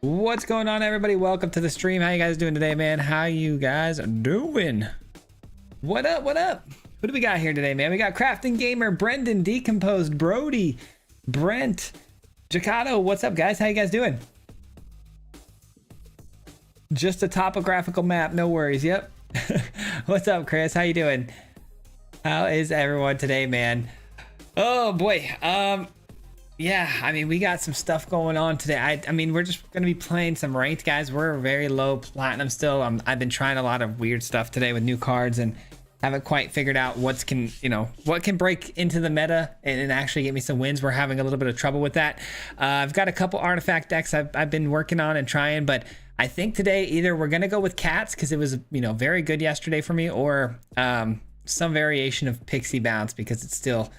What's going on, everybody? Welcome to the stream. How you guys doing today, man? How you guys doing? What up? What up? Who do we got here today, man? We got Crafting Gamer, Brendan, Decomposed, Brody, Brent, Jacato. What's up, guys? How you guys doing? Just a topographical map, no worries. Yep. What's up, Chris? How you doing? How is everyone today, man? Oh boy. Yeah, I mean, we got some stuff going on today. I mean, we're just going to be playing some ranked, guys. We're very low platinum still. I've been trying a lot of weird stuff today with new cards and haven't quite figured out what can break into the meta and actually get me some wins. We're having a little bit of trouble with that. I've got a couple artifact decks I've been working on and trying, but I think today either we're going to go with cats because it was, very good yesterday for me, or some variation of Pixie Bounce because it's still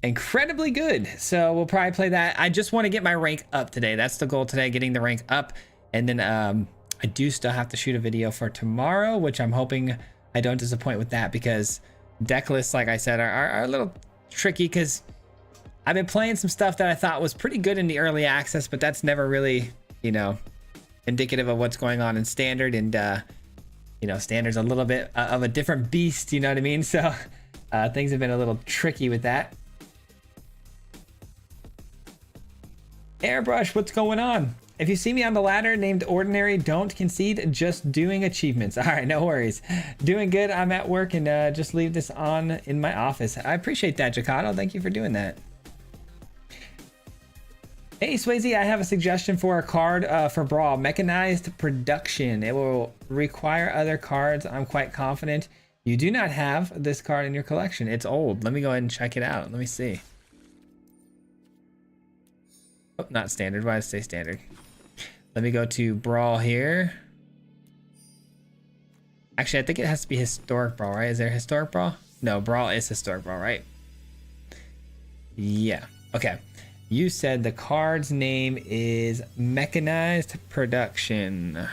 incredibly good. So we'll probably play that. I just want to get my rank up today. That's the goal today, getting the rank up. And then I do still have to shoot a video for tomorrow, which I'm hoping I don't disappoint with that, because deck lists, like I said, are a little tricky because I've been playing some stuff that I thought was pretty good in the early access, but that's never really, indicative of what's going on in standard. And standard's a little bit of a different beast, you know what I mean? So things have been a little tricky with that. Airbrush, what's going on? If you see me on the ladder named Ordinary, don't concede, just doing achievements. All right, no worries. Doing good. I'm at work and just leave this on in my office. I appreciate that, Jacato. Thank you for doing that. Hey, Swayze, I have a suggestion for a card for Brawl. Mechanized Production. It will require other cards. I'm quite confident you do not have this card in your collection. It's old. Let me go ahead and check it out. Let me see. Oh, not standard. Why did I say standard? Let me go to Brawl here. Actually, I think it has to be Historic Brawl, right? Is there Historic Brawl? No, Brawl is Historic Brawl, right? Yeah. Okay. You said the card's name is Mechanized Production.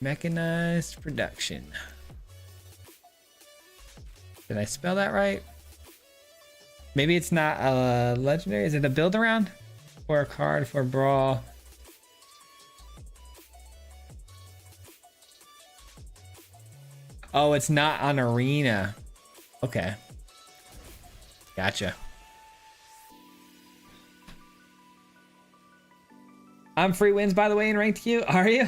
Mechanized Production. Did I spell that right? Maybe it's not a legendary. Is it a build around or a card for Brawl? Oh, it's not on Arena. Okay. Gotcha. I'm free wins, by the way, in ranked queue. Are you?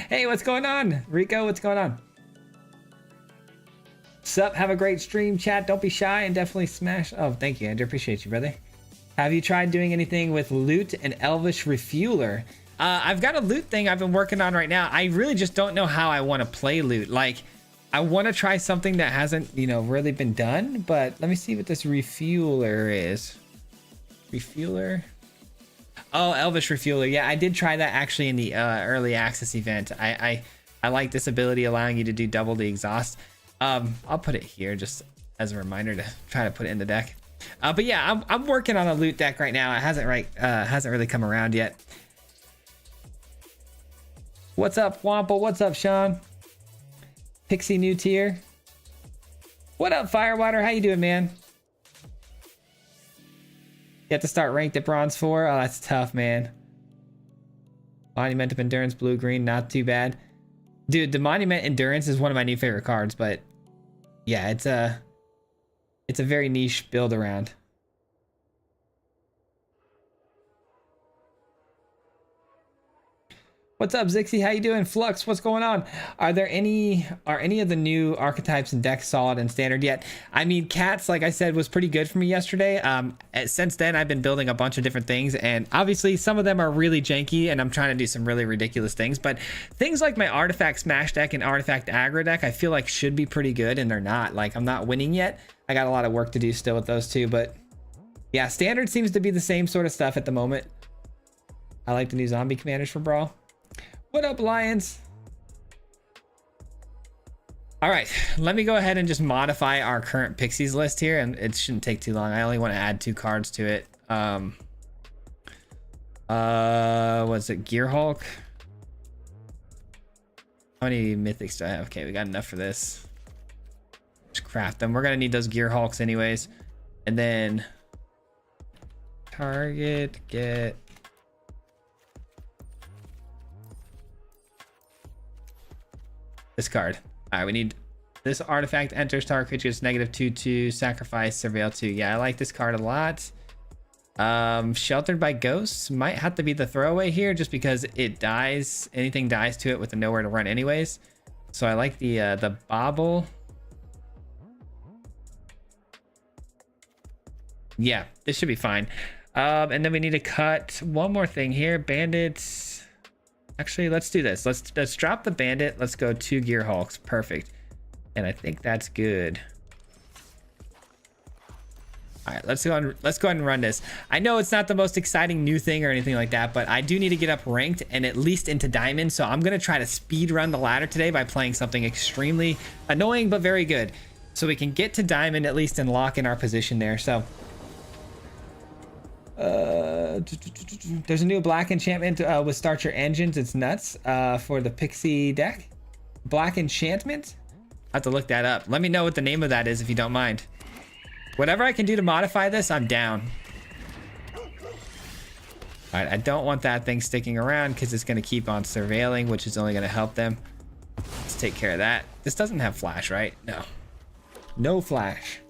Hey, what's going on? Rico, what's going on? Sup, have a great stream, chat. Don't be shy and definitely smash. Oh, thank you, Andrew. Appreciate you, brother. Have you tried doing anything with loot and Elvish Refueler? I've got a loot thing I've been working on right now. I really just don't know how I want to play loot. Like, I want to try something that hasn't, really been done, but let me see what this Refueler is. Refueler? Oh, Elvish Refueler. Yeah, I did try that actually in the early access event. I like this ability allowing you to do double the exhaust. I'll put it here just as a reminder to try to put it in the deck. But yeah, I'm working on a loot deck right now. It hasn't really come around yet. What's up, Wample? What's up, Sean? Pixie new tier. What up, Firewater? How you doing, man? You have to start ranked at bronze 4. Oh, that's tough, man. Monument of Endurance, blue, green, not too bad. Dude, the Monument Endurance is one of my new favorite cards, but yeah, it's a very niche build around. What's up, Zixie? How you doing? Flux, what's going on? Are any of the new archetypes and decks solid and standard yet? I mean, Cats, like I said, was pretty good for me yesterday. Since then, I've been building a bunch of different things, and obviously some of them are really janky, and I'm trying to do some really ridiculous things. But things like my Artifact Smash deck and Artifact Aggro deck, I feel like should be pretty good, and they're not. Like, I'm not winning yet. I got a lot of work to do still with those two, but yeah, standard seems to be the same sort of stuff at the moment. I like the new zombie commanders for Brawl. What up, Lions? All right, let me go ahead and just modify our current Pixies list here, and it shouldn't take too long. I only want to add 2 cards to it. What's it? Gear Hulk. How many mythics do I have? Okay, we got enough for this. Just craft them. We're gonna need those Gear Hulks anyways. And then Target, get. Discard. All right, we need this artifact enters target creatures -2/2, sacrifice, surveil 2. Yeah, I like this card a lot. Sheltered by Ghosts might have to be the throwaway here just because it dies. Anything dies to it with nowhere to run anyways. So I like the bobble. Yeah, this should be fine. And then we need to cut one more thing here. Bandits. Actually, let's do this. Let's drop the bandit. Let's go 2 Gear Hulks. Perfect. And I think that's good. All right, let's go ahead and run this. I know it's not the most exciting new thing or anything like that, but I do need to get up ranked and at least into diamond. So I'm gonna try to speed run the ladder today by playing something extremely annoying but very good, so we can get to diamond at least and lock in our position there. So there's a new black enchantment with Start Your Engines. It's nuts for the Pixie deck. Black enchantment. I have to look that up. Let me know what the name of that is if you don't mind. Whatever I can do to modify this, I'm down. All right, I don't want that thing sticking around because it's going to keep on surveilling, which is only going to help them. Let's take care of that. This doesn't have flash, right? No. No flash.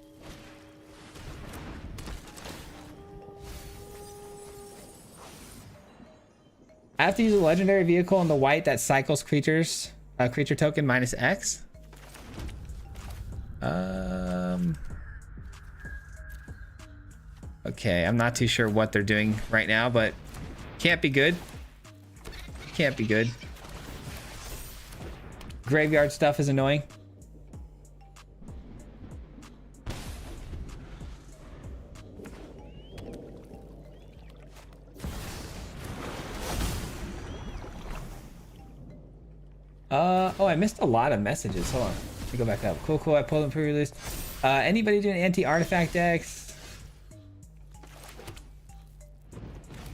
I have to use a legendary vehicle in the white that cycles creatures, creature token -X. Okay, I'm not too sure what they're doing right now, but can't be good. Can't be good. Graveyard stuff is annoying. Oh, I missed a lot of messages. Hold on. Let me go back up. Cool. I pulled them pre-release. Anybody doing anti-artifact decks?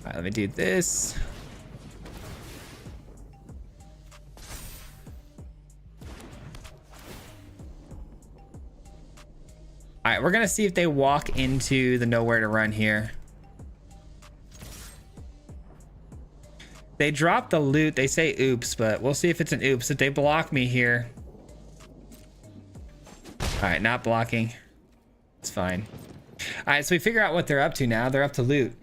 All right, let me do this. All right, we're gonna see if they walk into the nowhere to run here. They drop the loot. They say oops, but we'll see if it's an oops. If they block me here. All right, not blocking. It's fine. All right, so we figure out what they're up to now. They're up to loot.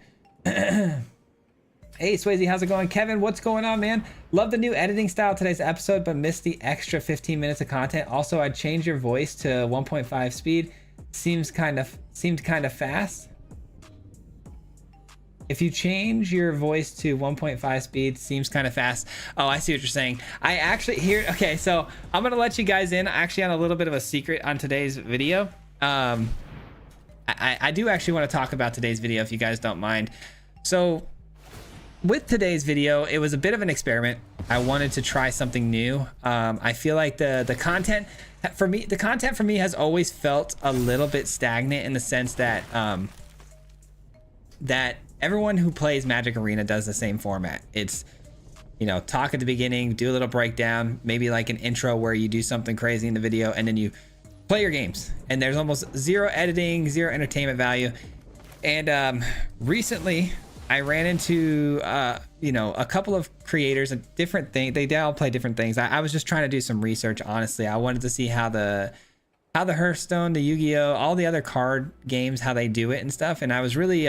Hey, Swayze, how's it going? Kevin, what's going on, man? Love the new editing style today's episode, but missed the extra 15 minutes of content. Also, I'd change your voice to 1.5 speed. Seemed kind of fast. If you change your voice to 1.5 speed, seems kind of fast. Oh, I see what you're saying. I actually okay, so I'm gonna let you guys in actually on a little bit of a secret on today's video. I do actually want to talk about today's video if you guys don't mind. So with today's video, it was a bit of an experiment. I wanted to try something new. I feel like the content for me has always felt a little bit stagnant in the sense that that everyone who plays Magic Arena does the same format. It's, you know, talk at the beginning, do a little breakdown, maybe like an intro where you do something crazy in the video, and then you play your games. And there's almost zero editing, zero entertainment value. And recently I ran into you know, a couple of creators of different things. They all play different things. I was just trying to do some research, honestly. I wanted to see how the Hearthstone, the Yu-Gi-Oh, all the other card games, how they do it and stuff. And I was really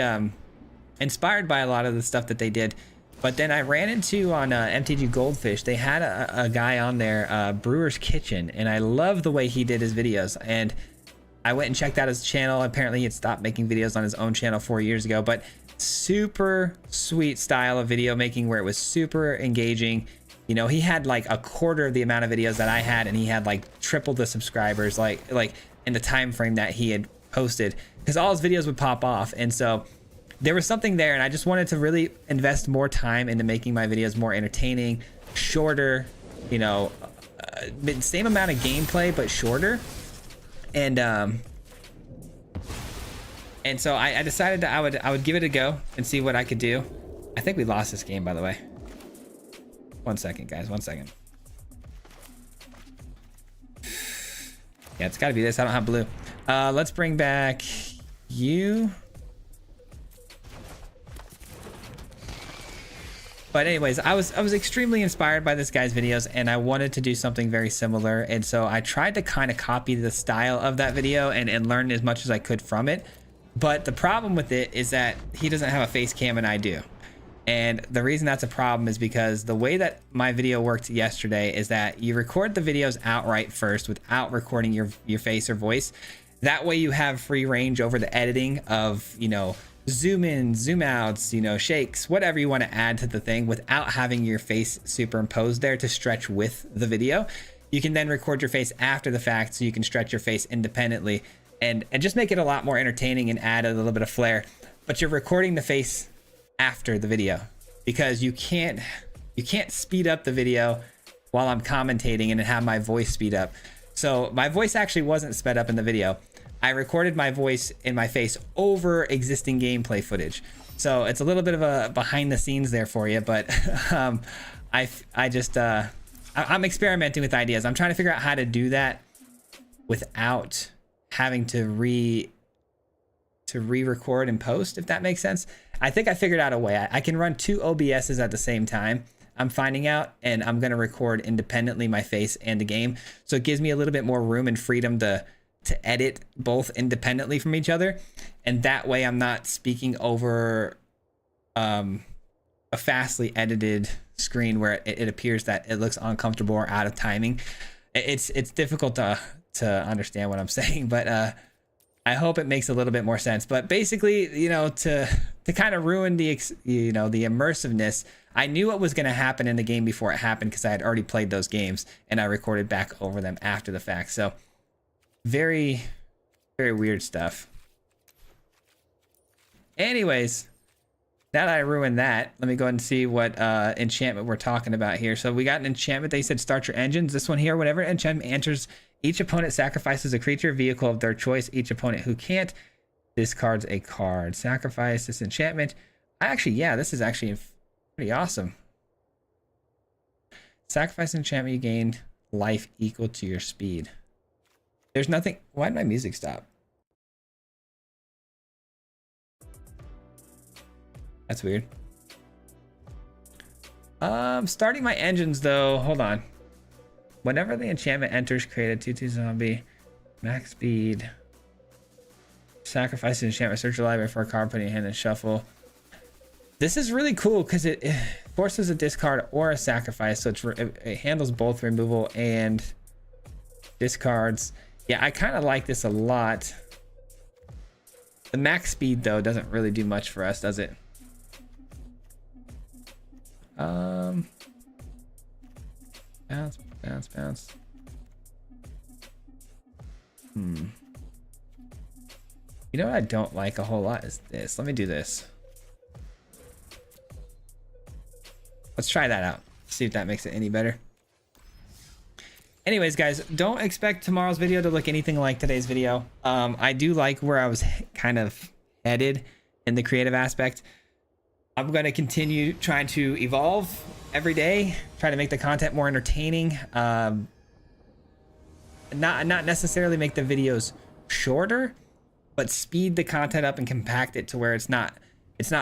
inspired by a lot of the stuff that they did. But then I ran into on MTG Goldfish, they had a guy on there, Brewer's Kitchen, and I love the way he did his videos. And I went and checked out his channel. Apparently he had stopped making videos on his own channel 4 years ago, but super sweet style of video making where it was super engaging. You know, he had like a quarter of the amount of videos that I had, and he had like triple the subscribers, like in the time frame that he had posted, because all his videos would pop off. And so there was something there, and I just wanted to really invest more time into making my videos more entertaining, shorter, you know, same amount of gameplay but shorter. And so I decided that I would give it a go and see what I could do. I think we lost this game, by the way. 1 second, guys, 1 second. Yeah, it's got to be this. I don't have blue. Let's bring back you. But anyways, I was extremely inspired by this guy's videos, and I wanted to do something very similar. And so I tried to kind of copy the style of that video and learn as much as I could from it. But the problem with it is that he doesn't have a face cam and I do. And the reason that's a problem is because the way that my video worked yesterday is that you record the videos outright first without recording your face or voice. That way you have free range over the editing of, you know, zoom in, zoom outs, you know, shakes, whatever you want to add to the thing without having your face superimposed there to stretch with the video. You can then record your face after the fact so you can stretch your face independently and just make it a lot more entertaining and add a little bit of flair. But you're recording the face after the video because you can't speed up the video while I'm commentating and have my voice speed up. So my voice actually wasn't sped up in the video. I recorded my voice in my face over existing gameplay footage. So it's a little bit of a behind the scenes there for you, but I'm experimenting with ideas. I'm trying to figure out how to do that without having to re-record and post, if that makes sense. I think I figured out a way. I can run 2 OBSs at the same time, I'm finding out, and I'm going to record independently my face and the game. So it gives me a little bit more room and freedom to edit both independently from each other. And that way I'm not speaking over a fastly edited screen where it appears that it looks uncomfortable or out of timing. It's difficult to understand what I'm saying, but I hope it makes a little bit more sense. But basically, you know, to kind of ruin the immersiveness, I knew what was going to happen in the game before it happened because I had already played those games and I recorded back over them after the fact. So very, very weird stuff. Anyways, now that I ruined that, let me go ahead and see what enchantment we're talking about here. So we got an enchantment. They said start your engines. This one here, whenever enchantment enters, each opponent sacrifices a creature, vehicle of their choice. Each opponent who can't discards a card. Sacrifice this enchantment. This is actually pretty awesome. Sacrifice enchantment, you gain life equal to your speed. There's nothing. Why did my music stop? That's weird. Starting my engines though. Hold on. Whenever the enchantment enters, create a 2/2 zombie. Max speed. Sacrifice an enchantment. Search your library for a card, put it in your hand and shuffle. This is really cool because it forces a discard or a sacrifice. So it handles both removal and discards. Yeah, I kind of like this a lot. The max speed though doesn't really do much for us, does it? Bounce, bounce, bounce. You know what I don't like a whole lot is this. Let me do this. Let's try that out. See if that makes it any better. Anyways, guys, don't expect tomorrow's video to look anything like today's video. I do like where I was kind of headed in the creative aspect. I'm going to continue trying to evolve every day, try to make the content more entertaining. Not necessarily make the videos shorter, but speed the content up and compact it to where it's not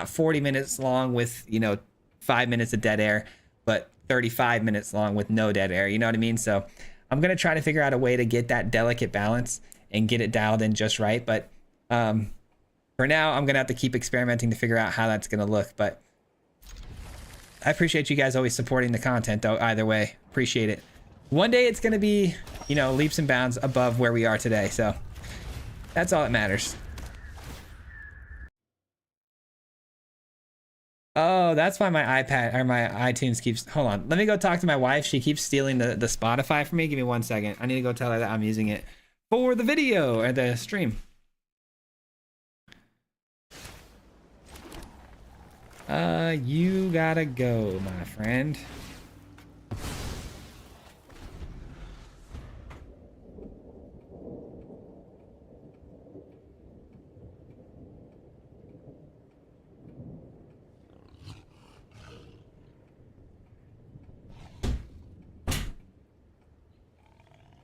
40 minutes long with, you know, 5 minutes of dead air, but 35 minutes long with no dead air. You know what I mean? So I'm going to try to figure out a way to get that delicate balance and get it dialed in just right. But for now, I'm going to have to keep experimenting to figure out how that's going to look. But I appreciate you guys always supporting the content, though. Either way, appreciate it. One day it's going to be, you know, leaps and bounds above where we are today. So that's all that matters. Oh, that's why my iPad or my iTunes keeps... Hold on. Let me go talk to my wife. She keeps stealing the Spotify from me. Give me 1 second. I need to go tell her that I'm using it for the video or the stream. You gotta go, my friend.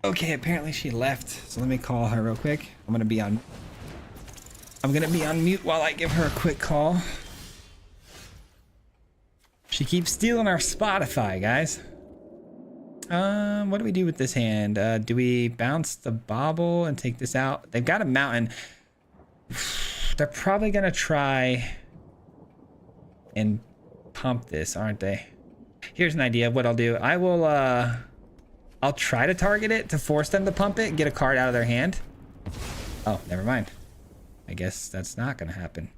Okay, apparently she left. So let me call her real quick. I'm gonna be on mute while I give her a quick call. She keeps stealing our Spotify, guys. What do we do with this hand? Do we bounce the bauble and take this out? They've got a mountain. They're probably gonna try and pump this, aren't they? Here's an idea of what I'll do. I will, I'll try to target it to force them to pump it and get a card out of their hand. Oh, never mind. I guess that's not gonna happen.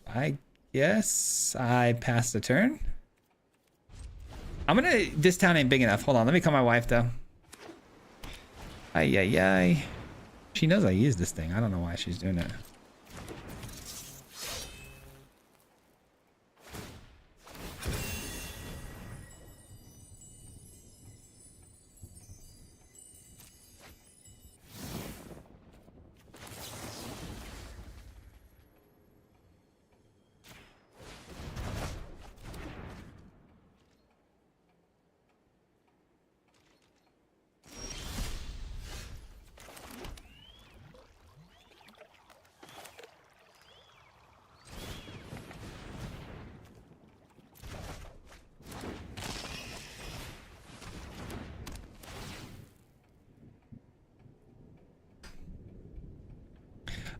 I guess I passed the turn. This town ain't big enough. Hold on, let me call my wife though. Ay, ay, ay. She knows I use this thing. I don't know why she's doing it.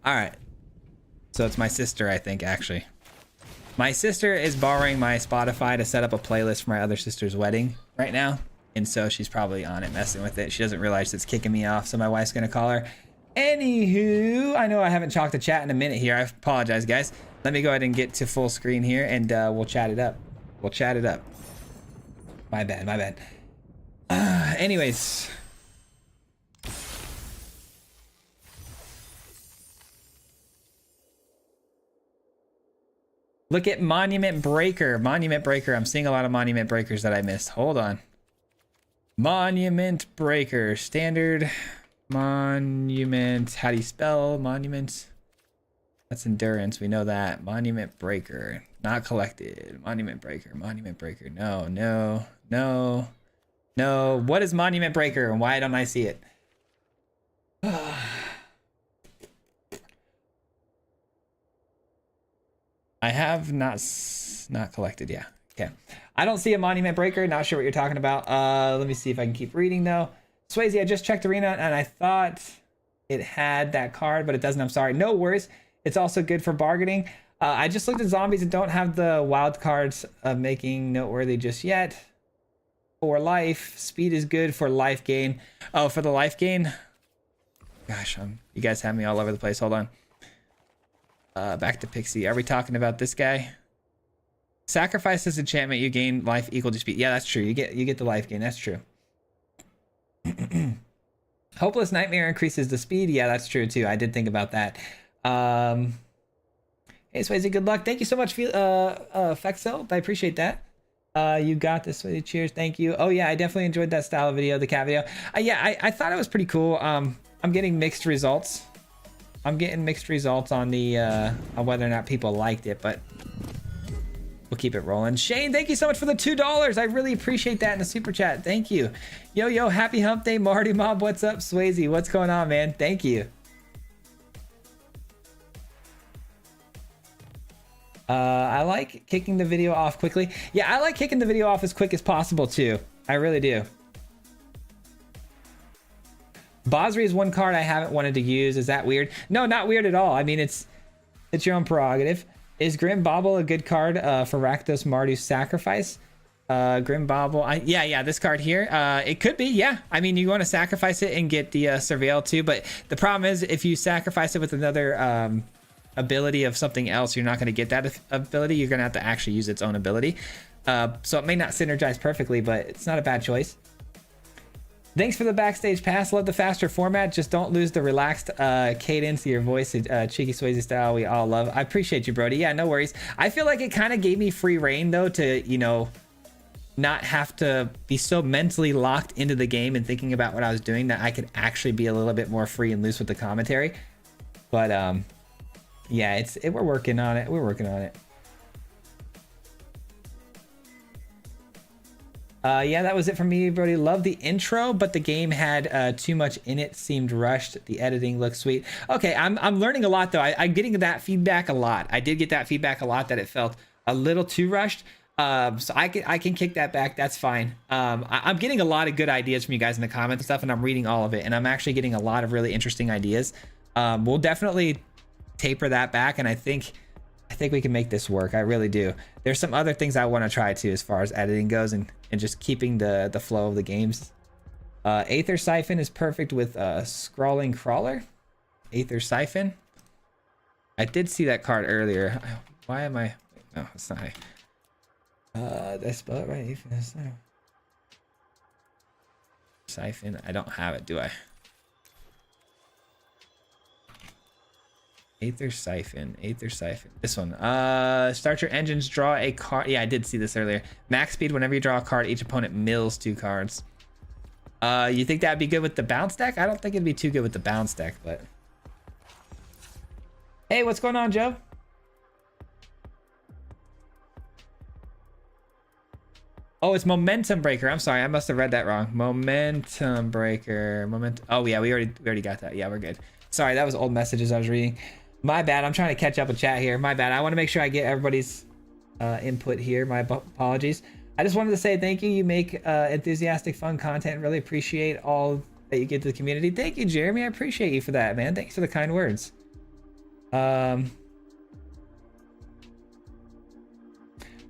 All right. So it's my sister, I think, actually. My sister is borrowing my Spotify to set up a playlist for my other sister's wedding right now. And so she's probably on it messing with it. She doesn't realize it's kicking me off, so my wife's going to call her. Anywho, I know I haven't talked to chat in a minute here. I apologize, guys. Let me go ahead and get to full screen here, and we'll chat it up. We'll chat it up. My bad, my bad. Anyways... Look at Monument Breaker. Monument Breaker. I'm seeing a lot of Monument Breakers that I missed. Hold on. Monument Breaker. Standard. Monument. How do you spell monument? That's endurance. We know that. Monument Breaker. Not collected. Monument Breaker. Monument Breaker. No, no, no, no. What is Monument Breaker and why don't I see it? I have not collected. Yeah. Okay. I don't see a Monument Breaker. Not sure what you're talking about. Let me see if I can keep reading though. Swayze, I just checked Arena and I thought it had that card, but it doesn't. I'm sorry. No worries. It's also good for bargaining. I just looked at zombies and don't have the wild cards of making noteworthy just yet. For life, speed is good for life gain. Oh, for the life gain. Gosh, you guys have me all over the place. Hold on. Back to Pixie. Are we talking about this guy? Sacrifice this enchantment, you gain life equal to speed. Yeah, that's true. You get the life gain. That's true. Hopeless Nightmare increases the speed. Yeah, that's true too. I did think about that. Hey, Swayze, good luck. Thank you so much, Fexel. I appreciate that. You got this, Swayze. Cheers. Thank you. Oh yeah, I definitely enjoyed that style of video, the cat video. Yeah, I thought it was pretty cool. I'm getting mixed results. I'm getting mixed results on the on whether or not people liked it, but we'll keep it rolling. Shane, thank you so much for the $2. I really appreciate that in the super chat. Thank you. Yo, happy hump day, Marty Mob. What's up, Swayze? What's going on, man? Thank you. I like kicking the video off quickly. Yeah, I like kicking the video off as quick as possible too. I really do. Bosri is one card I haven't wanted to use. Is that weird? No, not weird at all. I mean, it's your own prerogative. Is Grim Bauble a good card for Rakdos Mardu's Sacrifice? Grim Bauble. Yeah, this card here. It could be, yeah. I mean, you want to sacrifice it and get the Surveil too, but the problem is if you sacrifice it with another ability of something else, you're not going to get that ability. You're going to have to actually use its own ability. So it may not synergize perfectly, but it's not a bad choice. Thanks for the backstage pass. Love the faster format. Just don't lose the relaxed cadence of your voice, cheeky Swayze style we all love. I appreciate you, Brody. Yeah, no worries. I feel like it kind of gave me free reign though to, you know, not have to be so mentally locked into the game and thinking about what I was doing that I could actually be a little bit more free and loose with the commentary. But yeah, we're working on it. We're working on it. Yeah, that was it for me, Brody. Love the intro, but the game had too much in it. Seemed rushed. The editing looks sweet. Okay, I'm learning a lot though. I'm getting that feedback a lot. I did get that feedback a lot that it felt a little too rushed. So I can kick that back. That's fine. I'm getting a lot of good ideas from you guys in the comments and stuff, and I'm reading all of it, and I'm actually getting a lot of really interesting ideas. We'll definitely taper that back, and I think we can make this work. I really do. There's some other things I want to try too as far as editing goes, and just keeping the flow of the games. Aether Siphon is perfect with Scrawling Crawler. Aether Siphon. I did see that card earlier. Why am I? No, it's not. Did I spell it right? Siphon. I don't have it, do I? Aether Siphon. This one. Start your engines, draw a card. Yeah, I did see this earlier. Max speed, whenever you draw a card, each opponent mills 2 cards. You think that'd be good with the bounce deck? I don't think it'd be too good with the bounce deck, but... Hey, what's going on, Joe? Oh, it's Momentum Breaker. I'm sorry, I must have read that wrong. Momentum Breaker. Oh yeah, we already got that. Yeah, we're good. Sorry, that was old messages I was reading. My bad. I'm trying to catch up with chat here. My bad. I want to make sure I get everybody's input here. My apologies. I just wanted to say thank you. You make enthusiastic, fun content. Really appreciate all that you give to the community. Thank you, Jeremy. I appreciate you for that, man. Thanks for the kind words.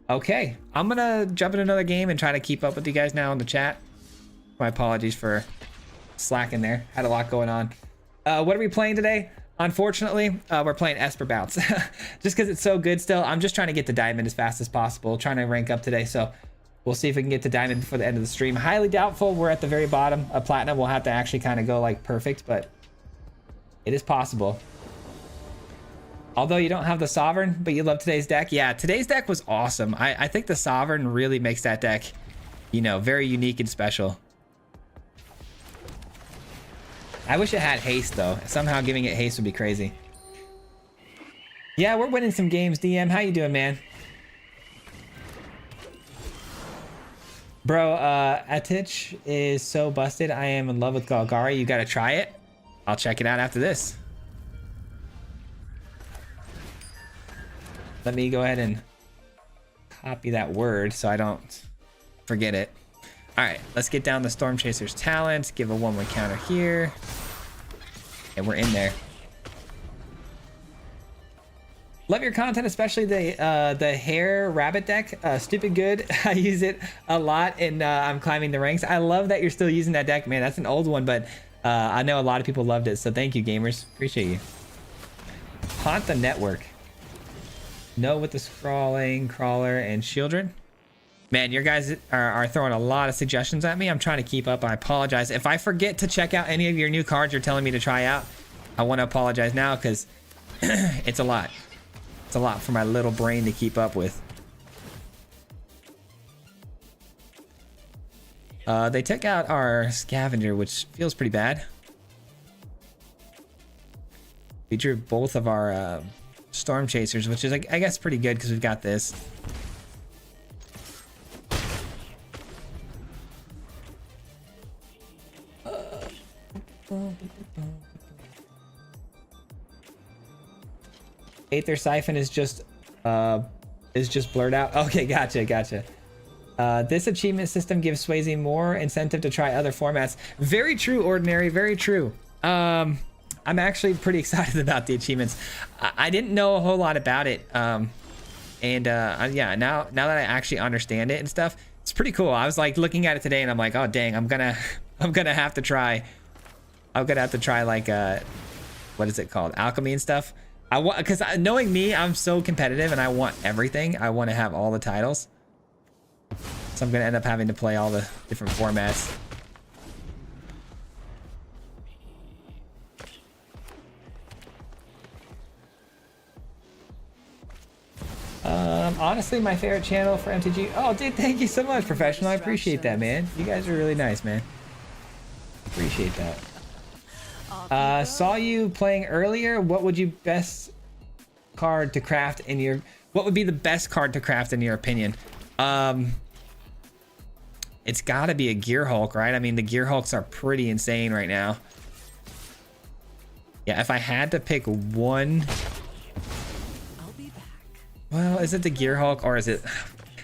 Okay, I'm gonna jump in another game and try to keep up with you guys now in the chat. My apologies for slacking there. Had a lot going on. What are we playing today? Unfortunately, we're playing Esper Bounce. Just because it's so good still. I'm just trying to get to Diamond as fast as possible. Trying to rank up today, so we'll see if we can get to Diamond before the end of the stream. Highly doubtful we're at the very bottom of Platinum. We'll have to actually kind of go like perfect, but it is possible. Although you don't have the Sovereign, but you love today's deck. Yeah, today's deck was awesome. I think the Sovereign really makes that deck, you know, very unique and special. I wish it had haste though. Somehow giving it haste would be crazy. Yeah, we're winning some games, DM. How you doing, man? Bro, Atich is so busted. I am in love with Golgari. You gotta try it. I'll check it out after this. Let me go ahead and copy that word so I don't forget it. All right, let's get down the Storm Chaser's talent. Give a 1/1 counter here. And we're in there. Love your content, especially the hair rabbit deck. Stupid good. I use it a lot, and I'm climbing the ranks. I love that you're still using that deck, man. That's an old one, but I know a lot of people loved it. So thank you, gamers. Appreciate you. Haunt the network. No with the Scrawling Crawler and Shieldred. Man, your guys are throwing a lot of suggestions at me. I'm trying to keep up. I apologize. If I forget to check out any of your new cards you're telling me to try out, I want to apologize now because it's a lot. It's a lot for my little brain to keep up with. They took out our Scavenger, which feels pretty bad. We drew both of our Storm Chasers, which is, I guess, pretty good because we've got this. Aether Siphon is just blurred out. Okay, gotcha. This achievement system gives Swayze more incentive to try other formats. Very true, Ordinary. Very true. I'm actually pretty excited about the achievements. I didn't know a whole lot about it. Yeah, now that I actually understand it and stuff, it's pretty cool. I was like looking at it today and I'm like, oh dang, I'm gonna have to try like what is it called? Alchemy and stuff. I want, because knowing me, I'm so competitive and I want everything. I want to have all the titles. So I'm gonna end up having to play all the different formats. Honestly, my favorite channel for MTG. Oh, dude, thank you so much, Professional. I appreciate that, man. You guys are really nice, man. Appreciate that. Saw you playing earlier. What would you best card to craft in your? What would be the best card to craft in your opinion? it's got to be a Gear Hulk, right? I mean, the Gear Hulks are pretty insane right now. Yeah, if I had to pick one, I'll be back. well, is it the Gear Hulk or is it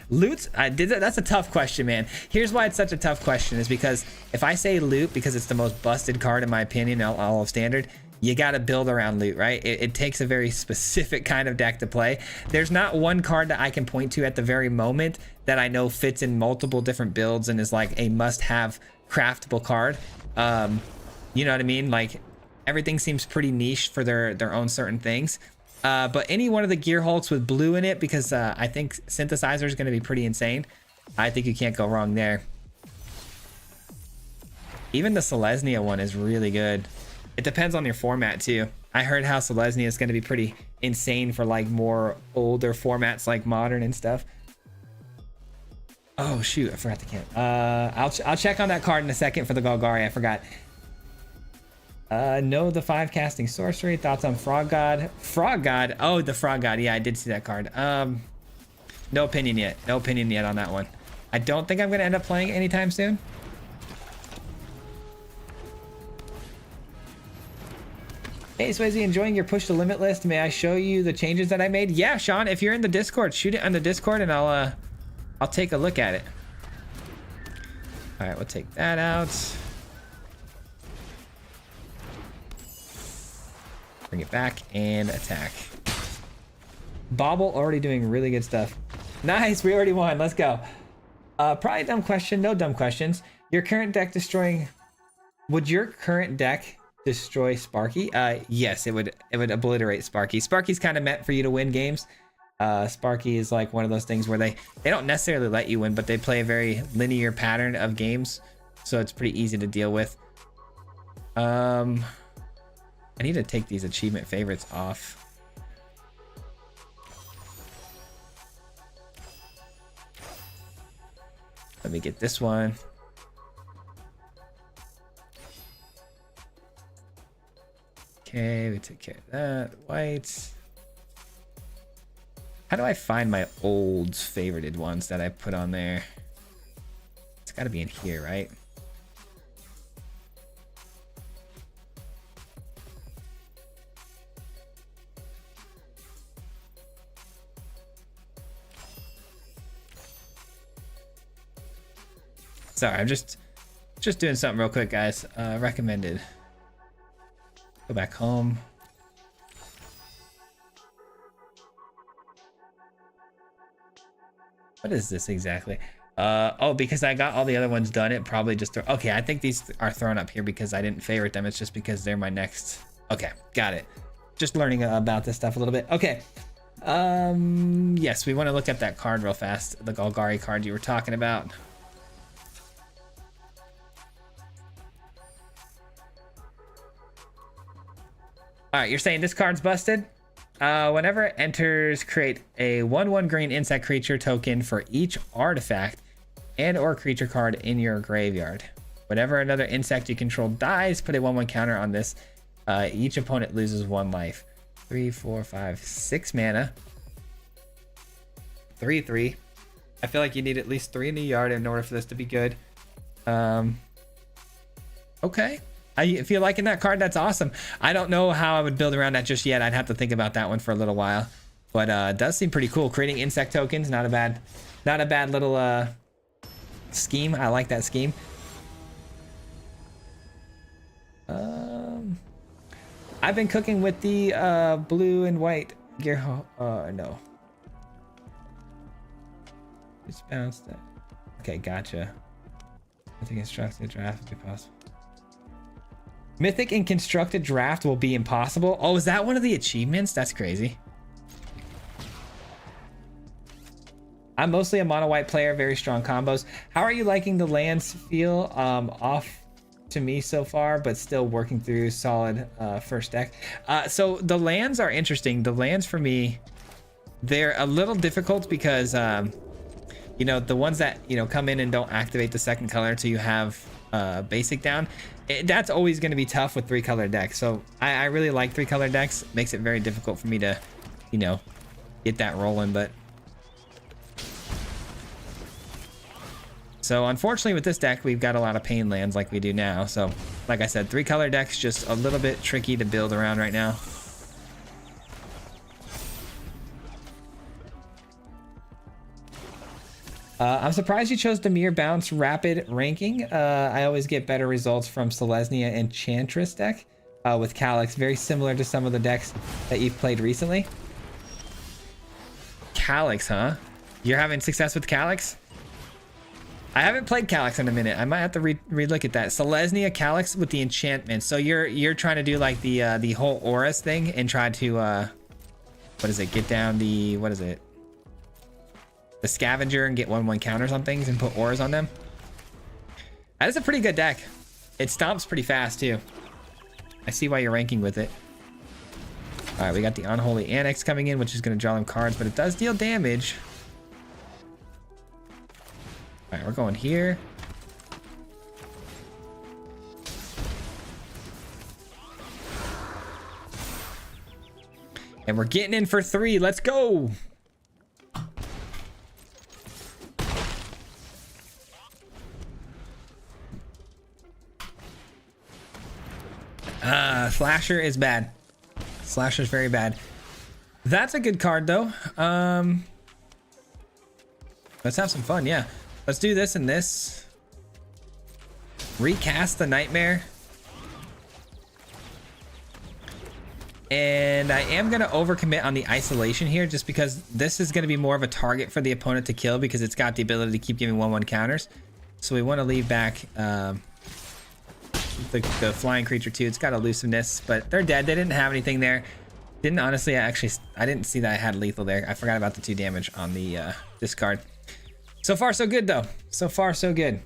Loot? That's a tough question, man. Here's why it's such a tough question, is because if I say Loot because it's the most busted card in my opinion in all of Standard, you got to build around Loot, right? It takes a very specific kind of deck to play. There's not one card that I can point to at the very moment that I know fits in multiple different builds and is like a must-have craftable card. You know what I mean? Like, everything seems pretty niche for their own certain things. But any one of the Gear Hulks with blue in it, because I think Synthesizer is going to be pretty insane. I think you can't go wrong there. Even the Selesnya one is really good. It depends on your format too. I heard how Selesnya is going to be pretty insane for like more older formats like Modern and stuff. Oh shoot, I forgot to count. I'll check on that card in a second for the Golgari. I forgot. No, the 5 casting sorcery. Thoughts on Frog God? Frog God. Oh, the Frog God. Yeah, I did see that card. No opinion yet. No opinion yet on that one. I don't think I'm gonna end up playing it anytime soon. Hey, Swayze, enjoying your push to limit list? May I show you the changes that I made? Yeah, Sean, if you're in the Discord, shoot it on the Discord and I'll take a look at it. All right, we'll take that out. Bring it back and attack. Bobble already doing really good stuff. Nice, we already won. Let's go. Probably a dumb question. No dumb questions. Your current deck destroying... Would your current deck destroy Sparky? Yes, it would obliterate Sparky. Sparky's kind of meant for you to win games. Sparky is like one of those things where they don't necessarily let you win, but they play a very linear pattern of games, so it's pretty easy to deal with. I need to take these achievement favorites off. Let me get this one. Okay, we took care of that. White. How do I find my old favorited ones that I put on there? It's got to be in here, right? Sorry, I'm just doing something real quick, guys. Recommended. Go back home. What is this exactly? Oh, because I got all the other ones done, it probably just... Okay, I think these are thrown up here because I didn't favorite them. It's just because they're my next... Okay, got it. Just learning about this stuff a little bit. Okay. Yes, we want to look at that card real fast. The Golgari card you were talking about. All right, you're saying this card's busted? Whenever it enters, create a 1/1 green insect creature token for each artifact and or creature card in your graveyard. Whenever another insect you control dies, put a 1/1 counter on this. Each opponent loses 1 life. 3, 4, 5, 6 mana. 3/3. I feel like you need at least 3 in the yard in order for this to be good. Okay. If you're liking that card, that's awesome. I don't know how I would build around that just yet. I'd have to think about that one for a little while. But it does seem pretty cool. Creating insect tokens, not a bad little scheme. I like that scheme. I've been cooking with the blue and white gear. No. Just bounced it. Okay, gotcha. I think constructed draft would be possible. Mythic and constructed draft will be impossible. Oh, is that one of the achievements? That's crazy. I'm mostly a mono white player, very strong combos. How are you liking the lands feel? Off to me so far, but still working through solid first deck. So the lands are interesting. The lands for me, they're a little difficult because you know, the ones that, you know, come in and don't activate the second color until you have basic down, that's always going to be tough with 3-color decks. So I really like 3-color decks. It makes it very difficult for me to, you know, get that rolling. But So unfortunately with this deck, we've got a lot of pain lands like we do now. So like I said, 3-color deck's just a little bit tricky to build around right now. I'm surprised you chose Dimir Bounce Rapid ranking. I always get better results from Selesnya Enchantress deck with Calyx, very similar to some of the decks that you've played recently. Calyx, huh? You're having success with Calyx? I haven't played Calyx in a minute. I might have to re-look at that. Selesnya Calyx with the enchantment. So you're trying to do like the whole auras thing and try to what is it? Get down the what is it? The scavenger and get 1/1 counters on things and put auras on them. That is a pretty good deck. It stomps pretty fast too. I see why you're ranking with it. All right, we got the Unholy Annex coming in, which is going to draw them cards, but it does deal damage. All right, we're going here. And we're getting in for 3. Let's go. Slasher is bad. Slasher's very bad. That's a good card though. Let's have some fun. Yeah, let's do this and this. Recast the Nightmare. And I am going to overcommit on the isolation here just because this is going to be more of a target for the opponent to kill because it's got the ability to keep giving 1/1 counters. So we want to leave back the flying creature too. It's got elusiveness, but they're dead. They didn't have anything there. Didn't honestly, I didn't see that I had lethal there. I forgot about the 2 damage on the discard. So far so good though. So far so good.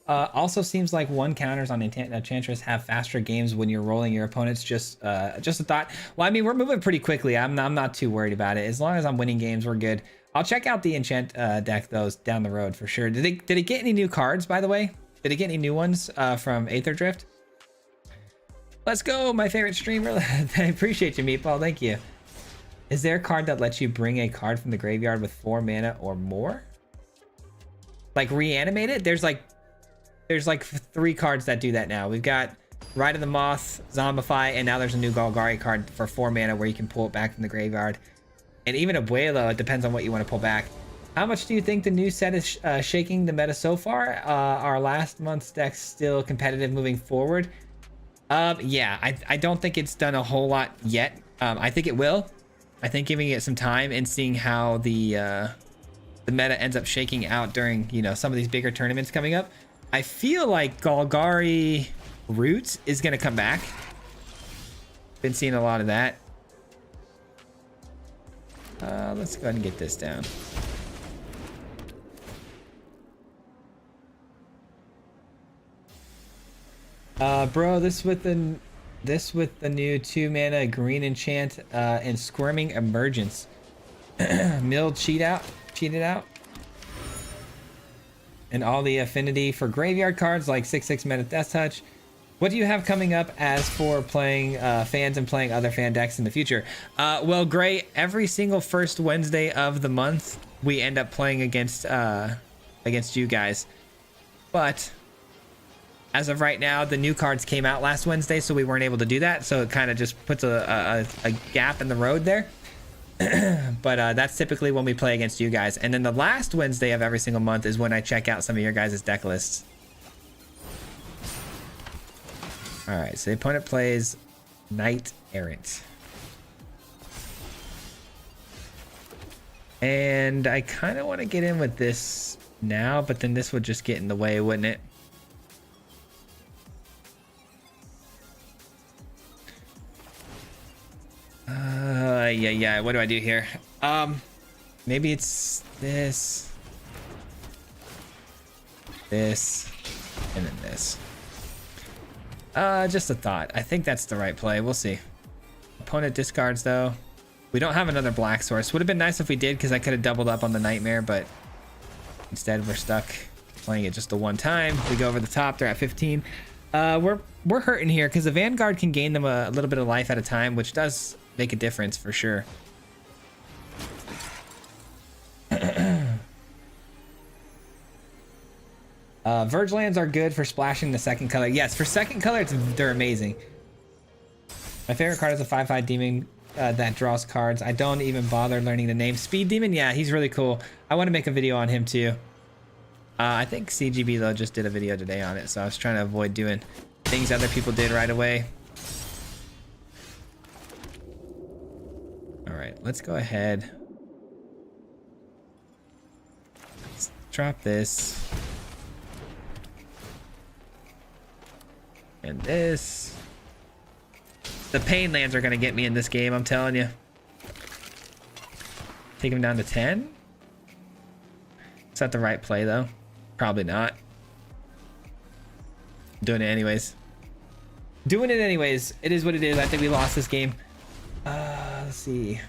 Also seems like 1 counters on Enchantress have faster games when you're rolling your opponents. Just a thought. Well, I mean, we're moving pretty quickly. I'm not too worried about it. As long as I'm winning games, we're good. I'll check out the enchant deck those down the road for sure. Did it get any new cards, by the way? Did it get any new ones from Aether Drift? Let's go, my favorite streamer. I appreciate you, Meatball. Thank you. Is there a card that lets you bring a card from the graveyard with 4 mana or more? Like reanimate it? There's like 3 cards that do that now. We've got Ride of the Moth, Zombify, and now there's a new Golgari card for 4 mana where you can pull it back from the graveyard. And even Abuelo, it depends on what you want to pull back. How much do you think the new set is shaking the meta so far? Are last month's decks still competitive moving forward? Yeah, I don't think it's done a whole lot yet. I think it will. I think giving it some time and seeing how the meta ends up shaking out during, you know, some of these bigger tournaments coming up. I feel like Golgari Roots is going to come back. Been seeing a lot of that. Let's go ahead and get this down. Bro, this with the new 2 mana green enchant and Squirming Emergence. Mill cheated out. And all the affinity for graveyard cards like 6/6 mana Death Touch. What do you have coming up as for playing fans and playing other fan decks in the future? Well, Gray, every single first Wednesday of the month, we end up playing against you guys. But as of right now, the new cards came out last Wednesday, so we weren't able to do that. So it kind of just puts a gap in the road there. But that's typically when we play against you guys. And then the last Wednesday of every single month is when I check out some of your guys' deck lists. All right, so the opponent plays Knight Errant. And I kind of want to get in with this now, but then this would just get in the way, wouldn't it? Yeah, what do I do here? Maybe it's this, and then this. Just a thought. I think that's the right play. We'll see. Opponent discards though. We don't have another black source. Would have been nice if we did, because I could have doubled up on the Nightmare, but instead we're stuck playing it just the one time. We go over the top. They're at 15. We're hurting here because the Vanguard can gain them a little bit of life at a time, which does make a difference for sure. Verge lands are good for splashing the second color. Yes, for second color, they're amazing. My favorite card is a 5/5 demon that draws cards. I don't even bother learning the name. Speed Demon, yeah, he's really cool. I want to make a video on him too. I think CGB though just did a video today on it, so I was trying to avoid doing things other people did right away. All right, let's go ahead. Let's drop this. And this. The pain lands are going to get me in this game, I'm telling you. Take him down to 10. Is that the right play, though? Probably not. Doing it anyways. Doing it anyways. It is what it is. I think we lost this game. Let's see.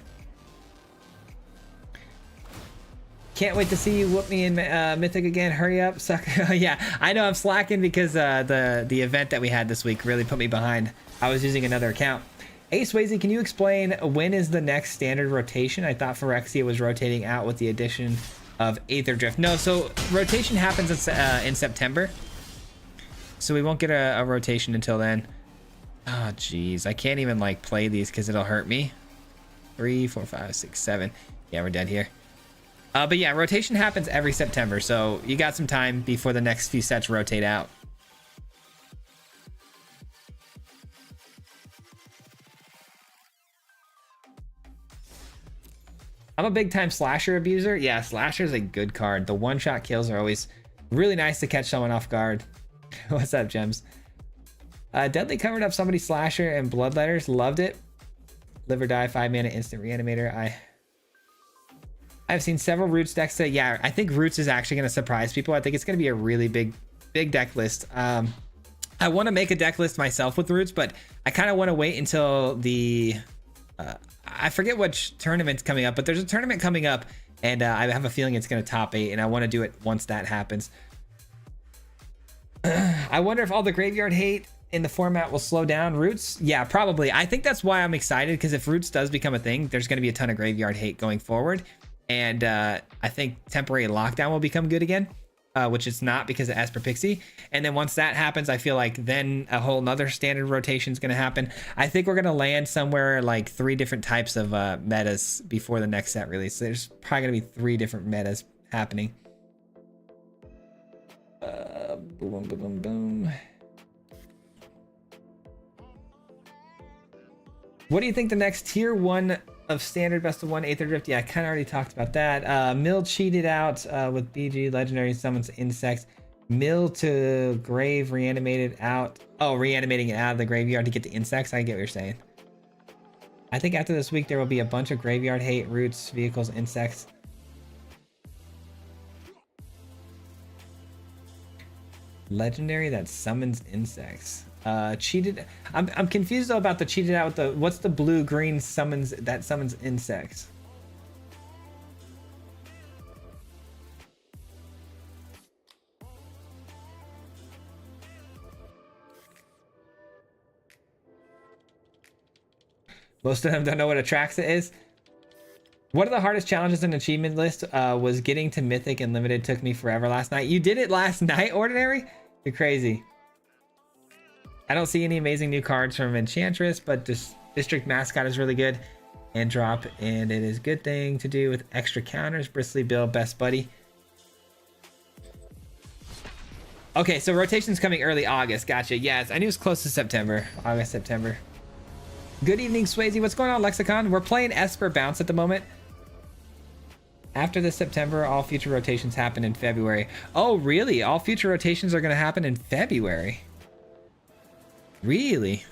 Can't wait to see you whoop me in Mythic again. Hurry up, sucker. Yeah, I know I'm slacking because the event that we had this week really put me behind. I was using another account. Ace Swayze, can you explain when is the next standard rotation? I thought Phyrexia was rotating out with the addition of Aether Drift. No, so rotation happens in September. So we won't get a rotation until then. Oh, jeez. I can't even like play these because it'll hurt me. 3, 4, 5, 6, 7. Yeah, we're dead here. But yeah, rotation happens every September. So you got some time before the next few sets rotate out. I'm a big time slasher abuser. Yeah, slasher is a good card. The one-shot kills are always really nice to catch someone off guard. What's up, Gems? Deadly covered up somebody's slasher and bloodletters. Loved it. Live or die, 5 mana instant reanimator. I've seen several Roots decks say, yeah, I think Roots is actually going to surprise people. I think it's going to be a really big deck list. I want to make a deck list myself with Roots, but I kind of want to wait until the I forget which tournament's coming up, but there's a tournament coming up, and I have a feeling it's going to top 8, and I want to do it once that happens. I wonder if all the graveyard hate in the format will slow down Roots. Yeah, probably. I think that's why I'm excited, because if Roots does become a thing, there's going to be a ton of graveyard hate going forward, and I think temporary lockdown will become good again. Which it's not because of Esper Pixie. And then once that happens, I feel like then a whole nother standard rotation is going to happen. I think we're going to land somewhere like 3 different types of metas before the next set release. So there's probably going to be 3 different metas happening. Boom, boom, boom, boom. What do you think the next tier 1 of standard best of 1 Aether Drift? Yeah, I kind of already talked about that. Mill cheated out with BG legendary summons insects. Mill to grave reanimated out. Oh, reanimating it out of the graveyard to get the insects. I get what you're saying. I think after this week there will be a bunch of graveyard hate, Roots, vehicles, insects. Legendary that summons insects. Cheated. I'm confused though about the cheated out with the, what's the blue green summons that summons insects? Most of them don't know what Atraxa is. One of the hardest challenges in the achievement list was getting to Mythic and Limited. Took me forever last night. You did it last night, Ordinary? You're crazy. I don't see any amazing new cards from Enchantress, but this District Mascot is really good. And drop, and it is a good thing to do with extra counters. Bristly Bill, best buddy. Okay, so rotation's coming early August. Gotcha. Yes, I knew it was close to September. August, September. Good evening, Swayze. What's going on, Lexicon? We're playing Esper Bounce at the moment. After this September, all future rotations happen in February. Oh, really? All future rotations are going to happen in February? Really?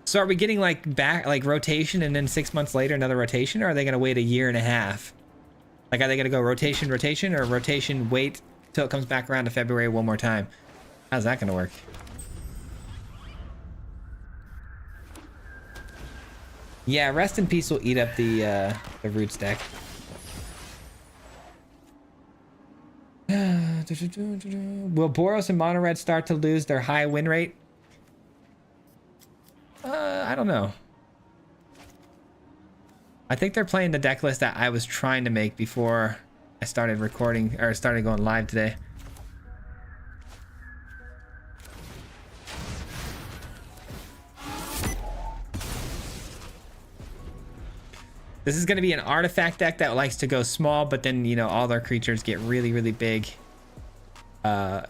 So are we getting like back like rotation and then 6 months later another rotation, or are they going to wait a year and a half? Like, are they going to go rotation, rotation, or rotation, wait till it comes back around to February one more time? How's that going to work? Yeah, Rest in Peace will eat up the Roots deck. Will Boros and Mono Red start to lose their high win rate? I don't know. I think they're playing the deck list that I was trying to make before I started recording or started going live today. This is going to be an artifact deck that likes to go small, but then, you know, all their creatures get really, really big. And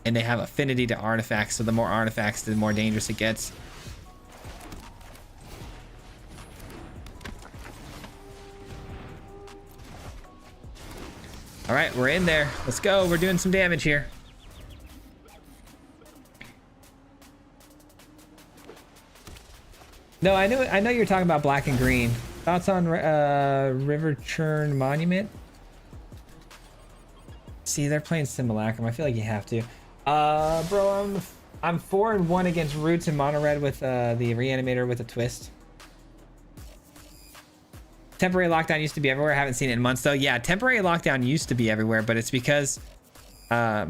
they have affinity to artifacts, so the more artifacts, the more dangerous it gets. All right, we're in there. Let's go. We're doing some damage here. No, I know you're talking about black and green. Thoughts on River Churn Monument? See, they're playing Simulacrum. I feel like you have to. Bro, I'm 4-1 against Roots and Mono Red with the Reanimator with a twist. Temporary lockdown used to be everywhere. I haven't seen it in months though. Yeah, temporary lockdown used to be everywhere, but it's because that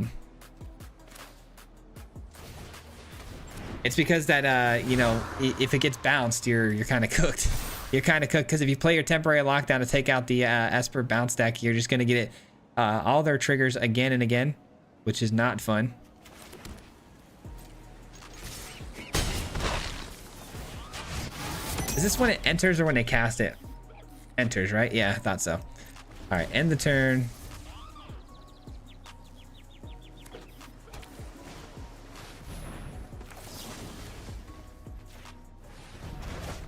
you know, if it gets bounced, you're kind of cooked. You're kind of cooked because if you play your temporary lockdown to take out the Esper bounce deck, you're just gonna get it all their triggers again and again, which is not fun. Is this when it enters or when they cast it? Enters, right? Yeah, I thought so. All right, end the turn.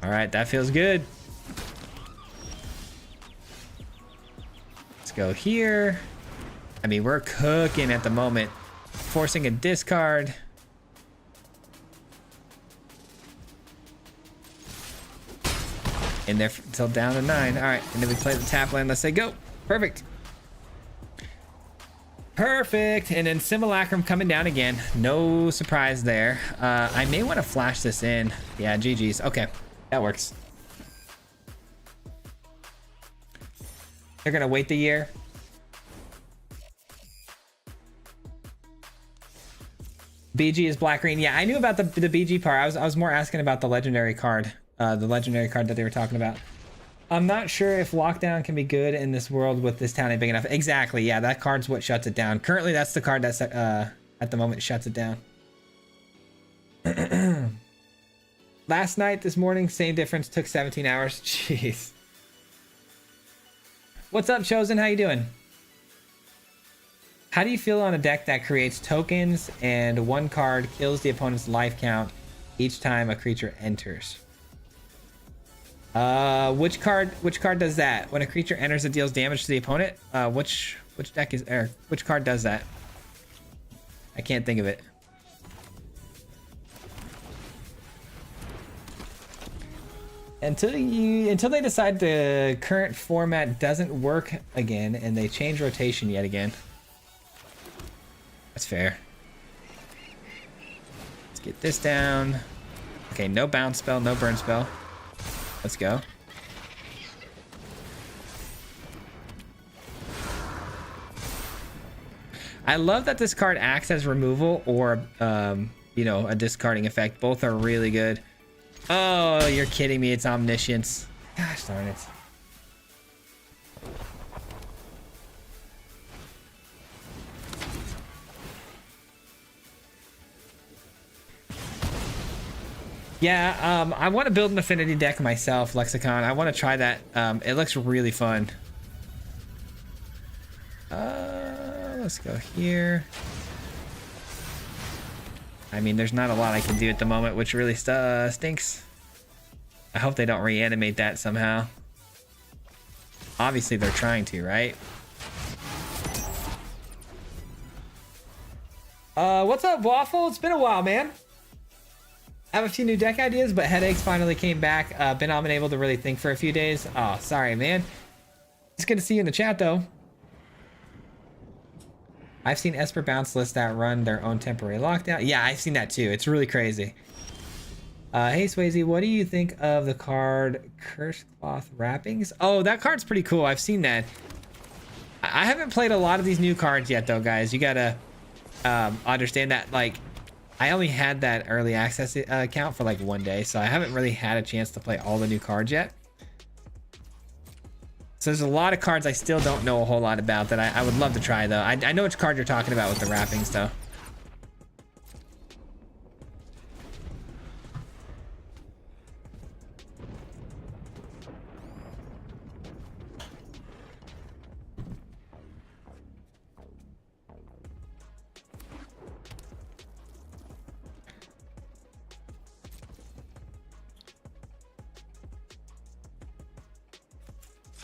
All right, that feels good. Let's go here. I mean, we're cooking at the moment. Forcing a discard. In there until down to 9. All right, and then we play the tap land. Let's say go. Perfect. Perfect. And then Simulacrum coming down again. No surprise there. I may want to flash this in. Yeah, GG's. Okay, that works. They're gonna wait the year. BG is black green. Yeah, I knew about the BG part. I was more asking about the legendary card. The legendary card that they were talking about. I'm not sure if lockdown can be good in this world with this town ain't big enough. Exactly, yeah, that card's what shuts it down. Currently, that's the card that's at the moment shuts it down. Last night, this morning, same difference, took 17 hours. Jeez. What's up, Chosen? How you doing? How do you feel on a deck that creates tokens and one card kills the opponent's life count each time a creature enters? Which card does that? When a creature enters, it deals damage to the opponent. Which deck is, or which card does that? I can't think of it. Until they decide the current format doesn't work again and they change rotation yet again. That's fair. Let's get this down. Okay, no bounce spell, no burn spell. Let's go. I love that this card acts as removal or, you know, a discarding effect. Both are really good. Oh, you're kidding me. It's Omniscience. Gosh darn it. Yeah, I want to build an affinity deck myself, Lexicon. I want to try that. It looks really fun. Let's go here. I mean, there's not a lot I can do at the moment, which really stinks. I hope they don't reanimate that somehow. Obviously, they're trying to, right? What's up, Waffle? It's been a while, man. I have a few new deck ideas, but headaches finally came back. Been unable to really think for a few days. Oh, sorry, man. It's good to see you in the chat, though. I've seen Esper bounce lists that run their own temporary lockdown. Yeah, I've seen that too. It's really crazy. Hey, Swayze, what do you think of the card Curse Cloth Wrappings? Oh, that card's pretty cool. I've seen that. I haven't played a lot of these new cards yet, though, guys. You gotta understand that, like, I only had that early access account for like 1 day, so I haven't really had a chance to play all the new cards yet. So there's a lot of cards I still don't know a whole lot about that I would love to try, though. I know which card you're talking about with the wrappings, though.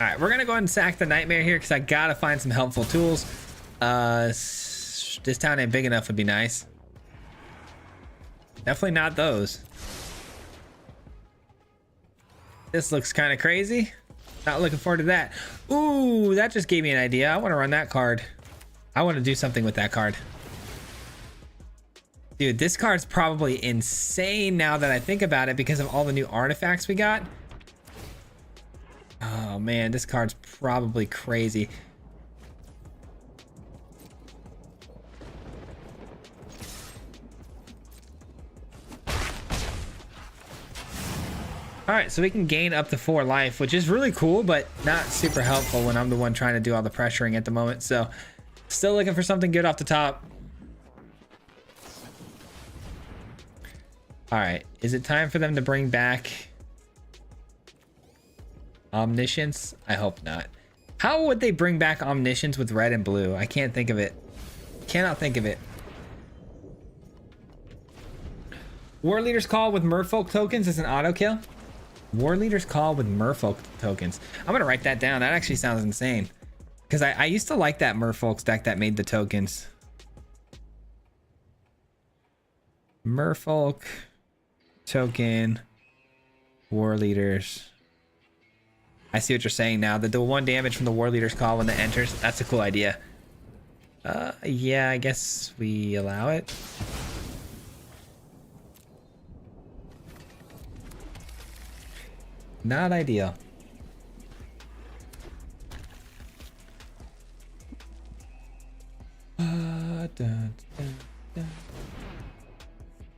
All right, we're gonna go ahead and sack the nightmare here because I gotta find some helpful tools. This town ain't big enough would be nice. Definitely not those. This looks kind of crazy. Not looking forward to that. Ooh, that just gave me an idea. I want to run that card. I want to do something with that card. Dude, this card's probably insane now that I think about it because of all the new artifacts we got. Oh man, this card's probably crazy. All right, so we can gain up to 4 life, which is really cool, but not super helpful when I'm the one trying to do all the pressuring at the moment. So still looking for something good off the top. All right, is it time for them to bring back Omniscience? I hope not. How would they bring back Omniscience with red and blue? I can't think of it. Cannot think of it. War Leader's Call with Merfolk tokens is an auto kill. War Leader's Call with Merfolk tokens. I'm gonna write that down. That actually sounds insane. Because I used to like that Merfolk deck that made the tokens. Merfolk token War Leaders. I see what you're saying now. The 1 damage from the War Leader's Call when it enters. That's a cool idea. Yeah, I guess we allow it. Not ideal.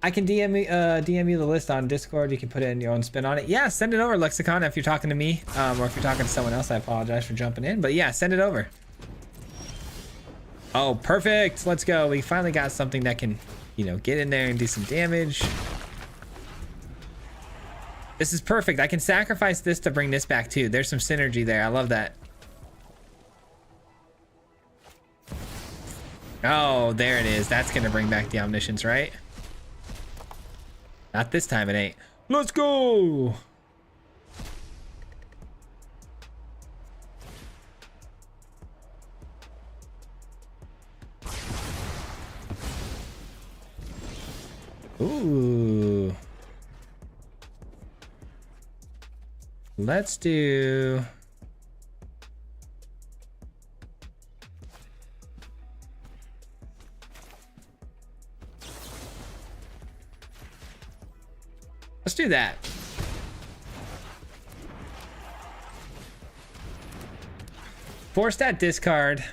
I can DM you the list on Discord. You can put in your own spin on it. Yeah, send it over, Lexicon, if you're talking to me, or if you're talking to someone else. I apologize for jumping in, but yeah, send it over. Oh, perfect. Let's go. We finally got something that can, you know, get in there and do some damage. This is perfect. I can sacrifice this to bring this back too. There's some synergy there. I love that. Oh, there it is. That's gonna bring back the Omniscience, right? Not this time, it ain't. Let's go. Ooh. Let's do... Let's do that. Force that discard.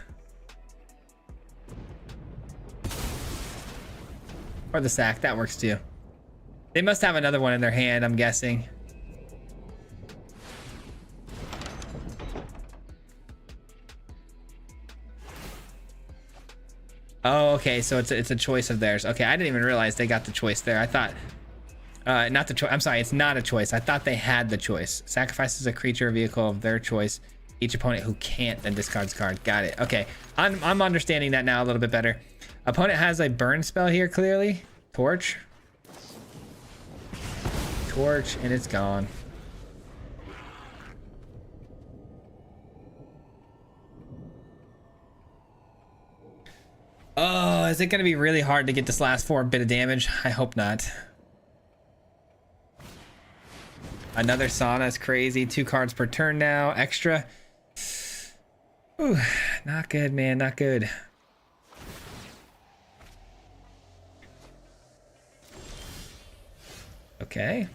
Or the sack, that works too. They must have another one in their hand, I'm guessing. Oh, okay, so it's a choice of theirs. Okay, I didn't even realize they got the choice there. I thought, not the choice. I'm sorry, it's not a choice. I thought they had the choice. Sacrifices a creature or vehicle of their choice. Each opponent who can't then discards card. Got it. Okay, I'm understanding that now a little bit better. Opponent has a burn spell here, clearly. Torch. Torch, and it's gone. Oh, is it going to be really hard to get this last 4 bit of damage? I hope not. Another sauna is crazy. 2 cards per turn now. Extra. Ooh, not good, man. Not good. Okay.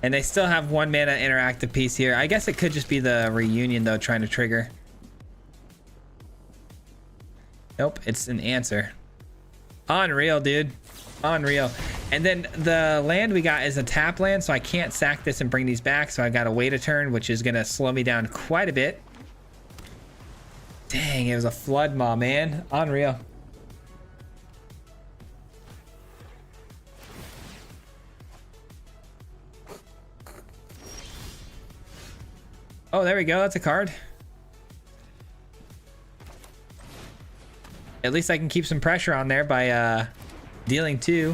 And they still have 1 mana interactive piece here. I guess it could just be the reunion though, trying to trigger. Nope, it's an answer. Unreal, dude. Unreal. And then the land we got is a tap land, so I can't sack this and bring these back, so I gotta wait a turn, which is gonna slow me down quite a bit. Dang, it was a flood maw, man. Unreal. Oh, there we go. That's a card. At least I can keep some pressure on there by dealing 2.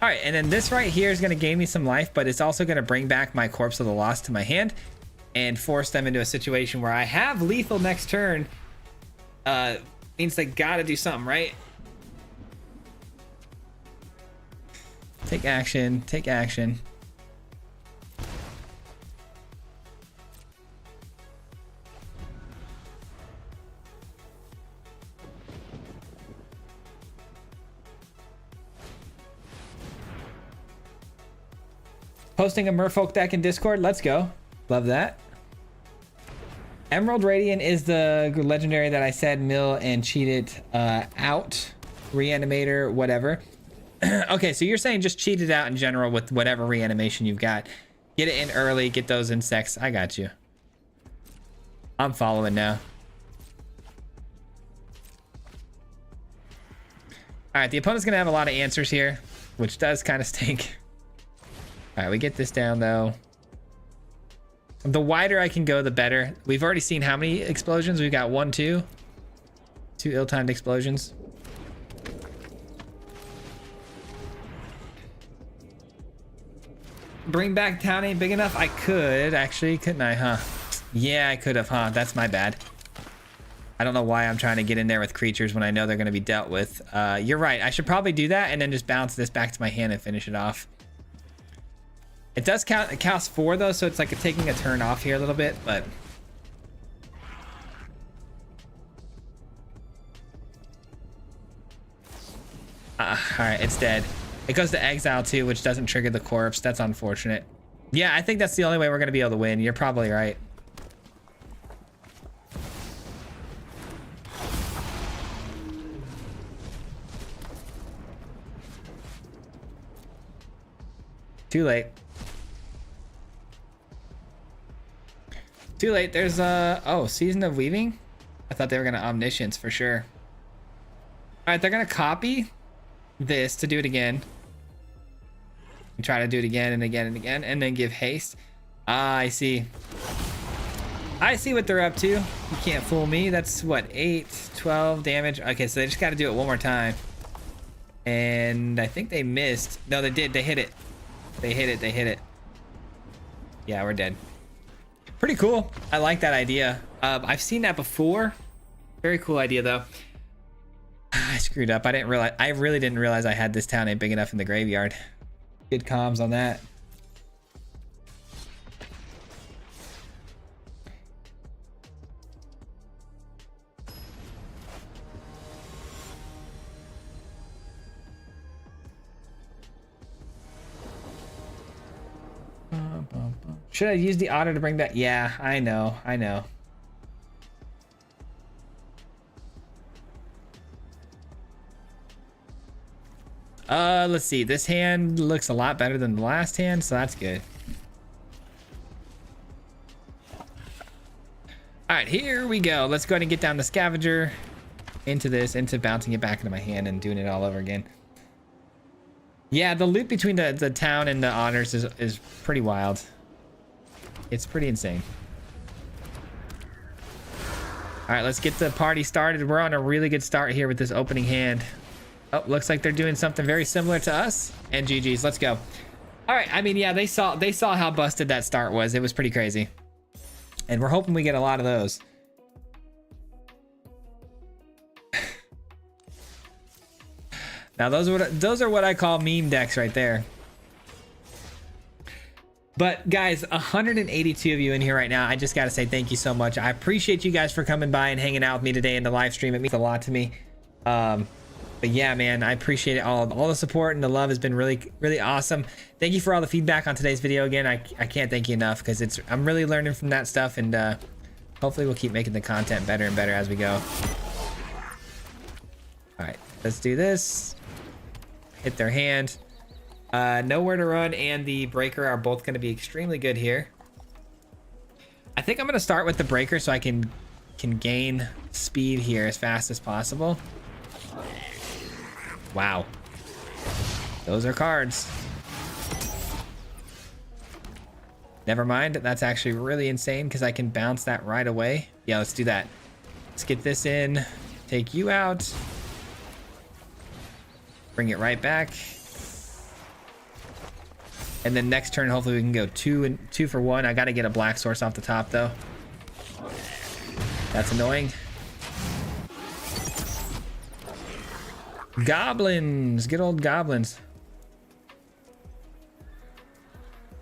All right, and then this right here is going to gain me some life, but it's also going to bring back my Corpse of the Lost to my hand and force them into a situation where I have lethal next turn. Means they got to do something, right? Take action, take action. Posting a Merfolk deck in Discord. Let's go. Love that. Emerald Radiant is the legendary that I said mill and cheat it out. Reanimator, whatever. Okay, so you're saying just cheat it out in general with whatever reanimation you've got. Get it in early, get those insects. I got you. I'm following now. All right, the opponent's gonna have a lot of answers here, which does kind of stink. All right, we get this down though. The wider I can go, the better. We've already seen how many explosions? We've got 1, 2. 2 ill-timed explosions. Bring back town ain't big enough? I could, actually, couldn't I, huh? Yeah, I could have, huh? That's my bad. I don't know why I'm trying to get in there with creatures when I know they're going to be dealt with. You're right. I should probably do that and then just bounce this back to my hand and finish it off. It does count. It counts 4 though, so it's like taking a turn off here a little bit, but all right, it's dead. It goes to exile too, which doesn't trigger the corpse. That's unfortunate. Yeah, I think that's the only way we're gonna be able to win. You're probably right. Too late. Too late. There's oh, Season of Weaving. I thought they were gonna Omniscience for sure. All right, they're gonna copy this to do it again. And try to do it again and again and again, and then give haste. Ah, I see. I see what they're up to. You can't fool me. That's what, 8, 12 damage. Okay, so they just got to do it one more time. And I think they missed. No, they did. They hit it. They hit it. They hit it. Yeah, we're dead. Pretty cool. I like that idea. I've seen that before. Very cool idea though. I screwed up. I didn't realize. I really didn't realize I had this town ain't big enough in the graveyard. Good comms on that. Should I use the otter to bring that? Yeah, I know. I know. Let's see. This hand looks a lot better than the last hand, so that's good. All right, here we go. Let's go ahead and get down the scavenger into this, into bouncing it back into my hand and doing it all over again. Yeah, the loop between the town and the honors is pretty wild. It's pretty insane. All right, let's get the party started. We're on a really good start here with this opening hand. Oh, looks like they're doing something very similar to us. And GG's, let's go. All right, I mean, yeah, they saw how busted that start was. It was pretty crazy. And we're hoping we get a lot of those. Now those are what I call meme decks right there. But guys, 182 of you in here right now. I just got to say thank you so much. I appreciate you guys for coming by and hanging out with me today in the live stream. It means a lot to me. But yeah, man, I appreciate it all. All the support and the love has been really, really awesome. Thank you for all the feedback on today's video. Again, I can't thank you enough because I'm really learning from that stuff, and hopefully we'll keep making the content better and better as we go. All right, let's do this. Hit their hand. Nowhere to Run and the Breaker are both going to be extremely good here. I think I'm going to start with the Breaker so I can gain speed here as fast as possible. Wow. Those are cards. Never mind. That's actually really insane because I can bounce that right away. Yeah, let's do that. Let's get this in. Take you out. Bring it right back. And then next turn, hopefully we can go 2 for 1. I got to get a black source off the top though. That's annoying. Goblins, good old goblins.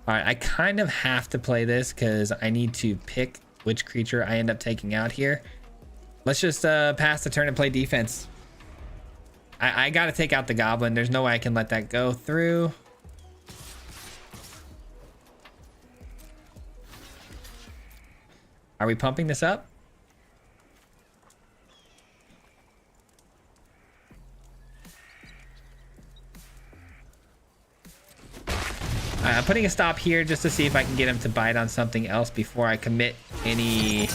All right, I kind of have to play this because I need to pick which creature I end up taking out here. Let's just pass the turn and play defense. I got to take out the goblin. There's no way I can let that go through. Are we pumping this up? I'm putting a stop here just to see if I can get him to bite on something else before I commit any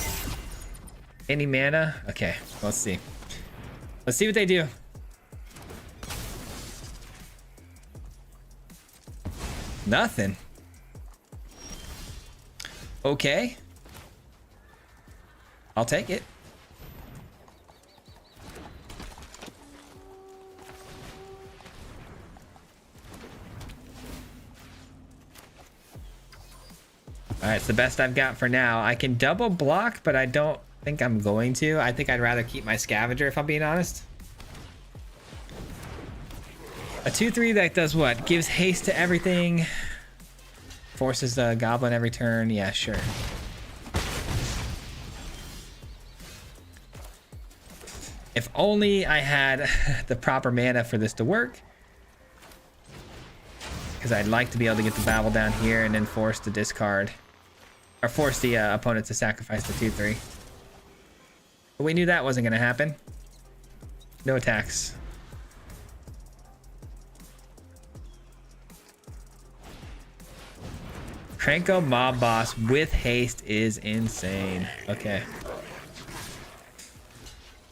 mana. Okay, let's see. Let's see what they do. Nothing. Okay. I'll take it. All right, it's the best I've got for now. I can double block, but I don't think I'm going to. I think I'd rather keep my scavenger if I'm being honest. A 2/3 that does what? Gives haste to everything. Forces the goblin every turn. Yeah, sure. If only I had the proper mana for this to work. Because I'd like to be able to get the Babel down here and then force the discard. Or force the opponent to sacrifice the 2/3. But we knew that wasn't going to happen. No attacks. Cranko Mob Boss with haste is insane. Okay.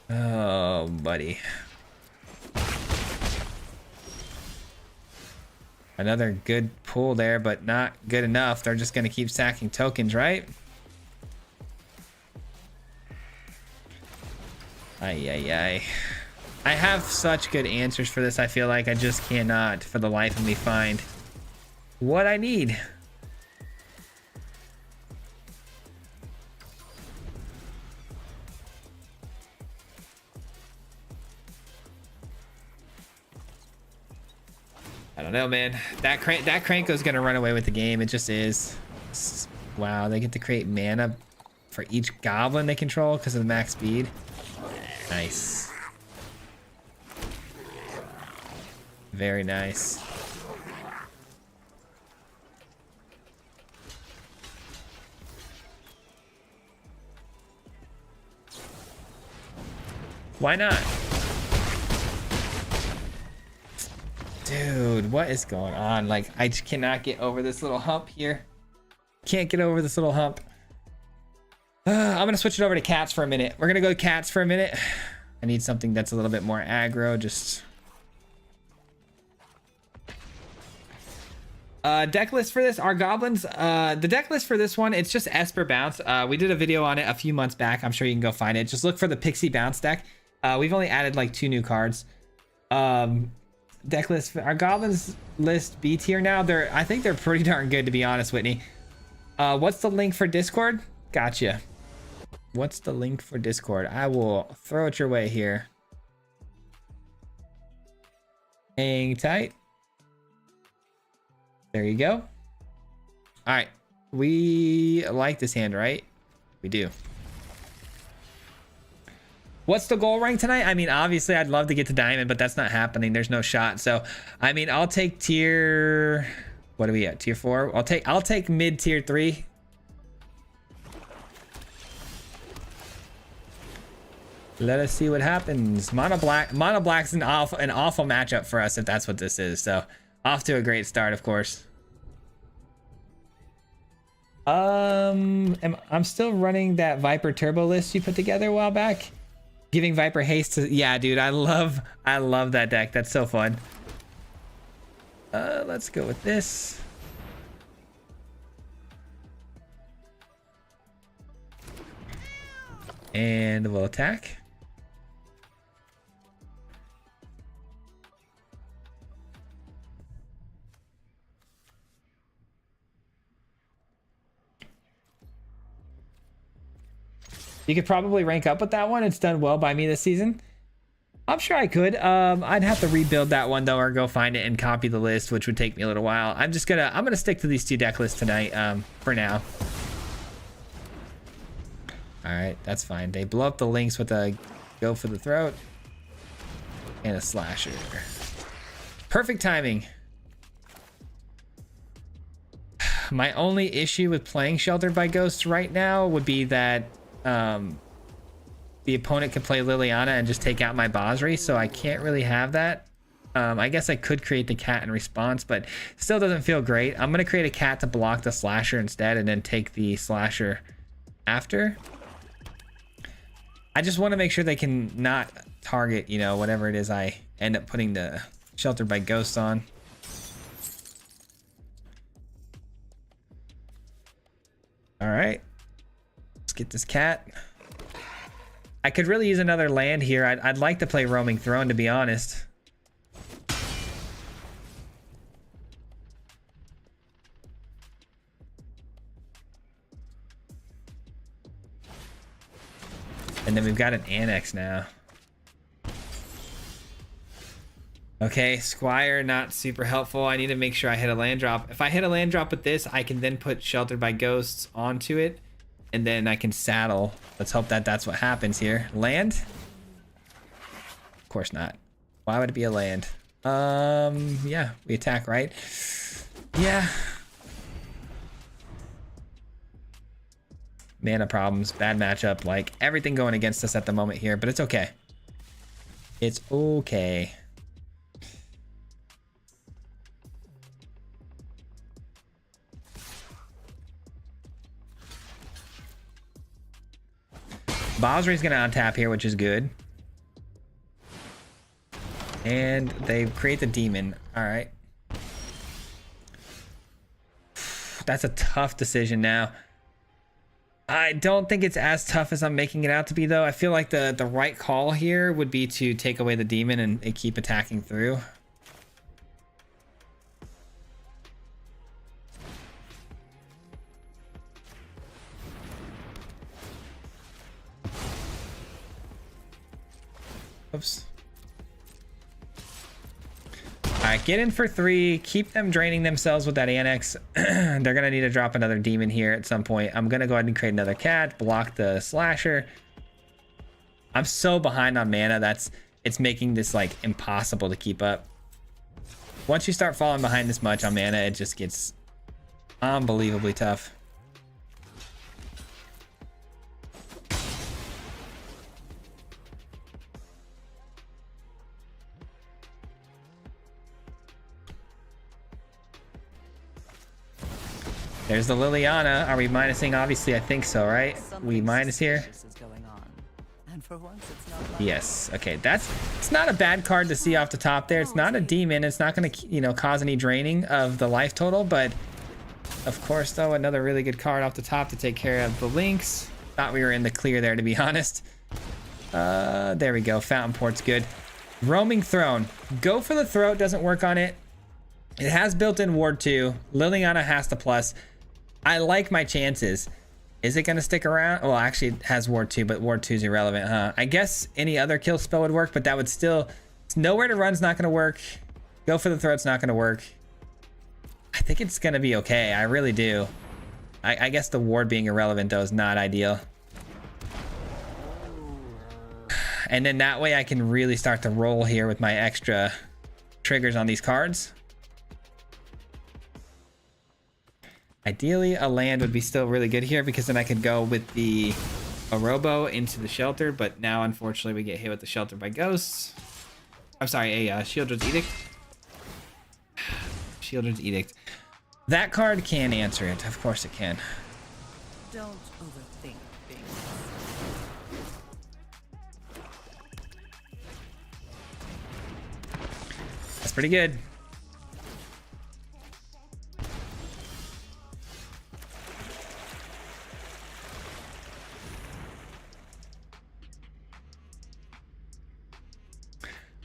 Oh, buddy. Another good pull there, but not good enough. They're just going to keep sacking tokens, right? Ay, ay, ay. I have such good answers for this. I feel like I just cannot, for the life of me, find what I need. I don't know, man. That Cranko's gonna run away with the game. It just is. Wow, they get to create mana for each goblin they control because of the max speed. Nice. Very nice. Why not? Dude, what is going on? Like, I just cannot get over this little hump here. Can't get over this little hump. I'm gonna switch it over to cats for a minute. We're gonna go cats for a minute. I need something that's a little bit more aggro. Just deck list for this, our goblins. The deck list for this one, it's just Esper Bounce. We did a video on it a few months back. I'm sure you can go find it. Just look for the Pixie Bounce deck. We've only added like 2 new cards. Deck list, our goblins list B tier now. I think they're pretty darn good, to be honest, Whitney. What's the link for Discord? Gotcha. What's the link for Discord? I will throw it your way here. Hang tight. There you go. All right, we like this hand, right? We do. What's the goal rank tonight? I mean, obviously I'd love to get to diamond, but that's not happening. There's no shot. So, I mean, I'll take tier, what are we at? Tier 4? I'll take mid tier 3. Let us see what happens. Mono black's an awful matchup for us if that's what this is. So, off to a great start, of course. I'm still running that Viper Turbo list you put together a while back. Giving Viper haste to, yeah, dude, I love that deck. That's so fun. Let's go with this. And we'll attack. You could probably rank up with that one. It's done well by me this season. I'm sure I could. I'd have to rebuild that one though, or go find it and copy the list, which would take me a little while. I'm gonna stick to these 2 deck lists tonight, for now. All right, that's fine. They blow up the links with a go for the throat and a slasher. Perfect timing. My only issue with playing Sheltered by Ghosts right now would be that the opponent could play Liliana and just take out my Basri, so I can't really have that. I guess I could create the cat in response, but still doesn't feel great. I'm gonna create a cat to block the slasher instead and then take the slasher after. I just want to make sure they can not target, you know, whatever it is I end up putting the Sheltered by Ghosts on. All right, let's get this cat. I could really use another land here. I'd like to play Roaming Throne, to be honest. And then we've got an Annex now. Okay, Squire, not super helpful. I need to make sure I hit a land drop. If I hit a land drop with this, I can then put Sheltered by Ghosts onto it, and then I can saddle. Let's hope that that's what happens here. Land? Of course not. Why would it be a land? Yeah, we attack, right? Yeah. Mana problems, bad matchup, like everything going against us at the moment here, but it's okay. It's okay. Basri's gonna untap here, which is good. And they create the demon. All right. That's a tough decision now. I don't think it's as tough as I'm making it out to be, though. I feel like the right call here would be to take away the demon and keep attacking through. Oops. All right, get in for 3. Keep them draining themselves with that Annex. They're gonna need to drop another demon here at some point. I'm gonna go ahead and create another cat, block the slasher. I'm so behind on mana, it's making this like impossible to keep up. Once you start falling behind this much on mana, it just gets unbelievably tough. There's the Liliana. Are we minusing? Obviously, I think so, right? We minus here. And for once, it's not yes. Okay, it's not a bad card to see off the top there. It's not a demon. It's not going to, you know, cause any draining of the life total. But of course, though, another really good card off the top to take care of the links. Thought we were in the clear there, to be honest. There we go. Fountain Port's good. Roaming Throne. Go for the throat. Doesn't work on it. It has built-in Ward 2. Liliana has to plus. I like my chances. Is it going to stick around? Well, actually, it has Ward 2, but Ward 2 is irrelevant, huh? I guess any other kill spell would work, but that would still... Nowhere to Run's not going to work. Go for the throat's not going to work. I think it's going to be okay. I really do. I guess the Ward being irrelevant, though, is not ideal. And then that way I can really start to roll here with my extra triggers on these cards. Ideally, a land would be still really good here because then I could go with the Orobo into the Shelter, but now, unfortunately, we get hit with the Shelter by Ghosts. I'm sorry, a Shieldred's Edict. Shieldred's Edict. That card can answer it. Of course it can. Don't overthink things. That's pretty good.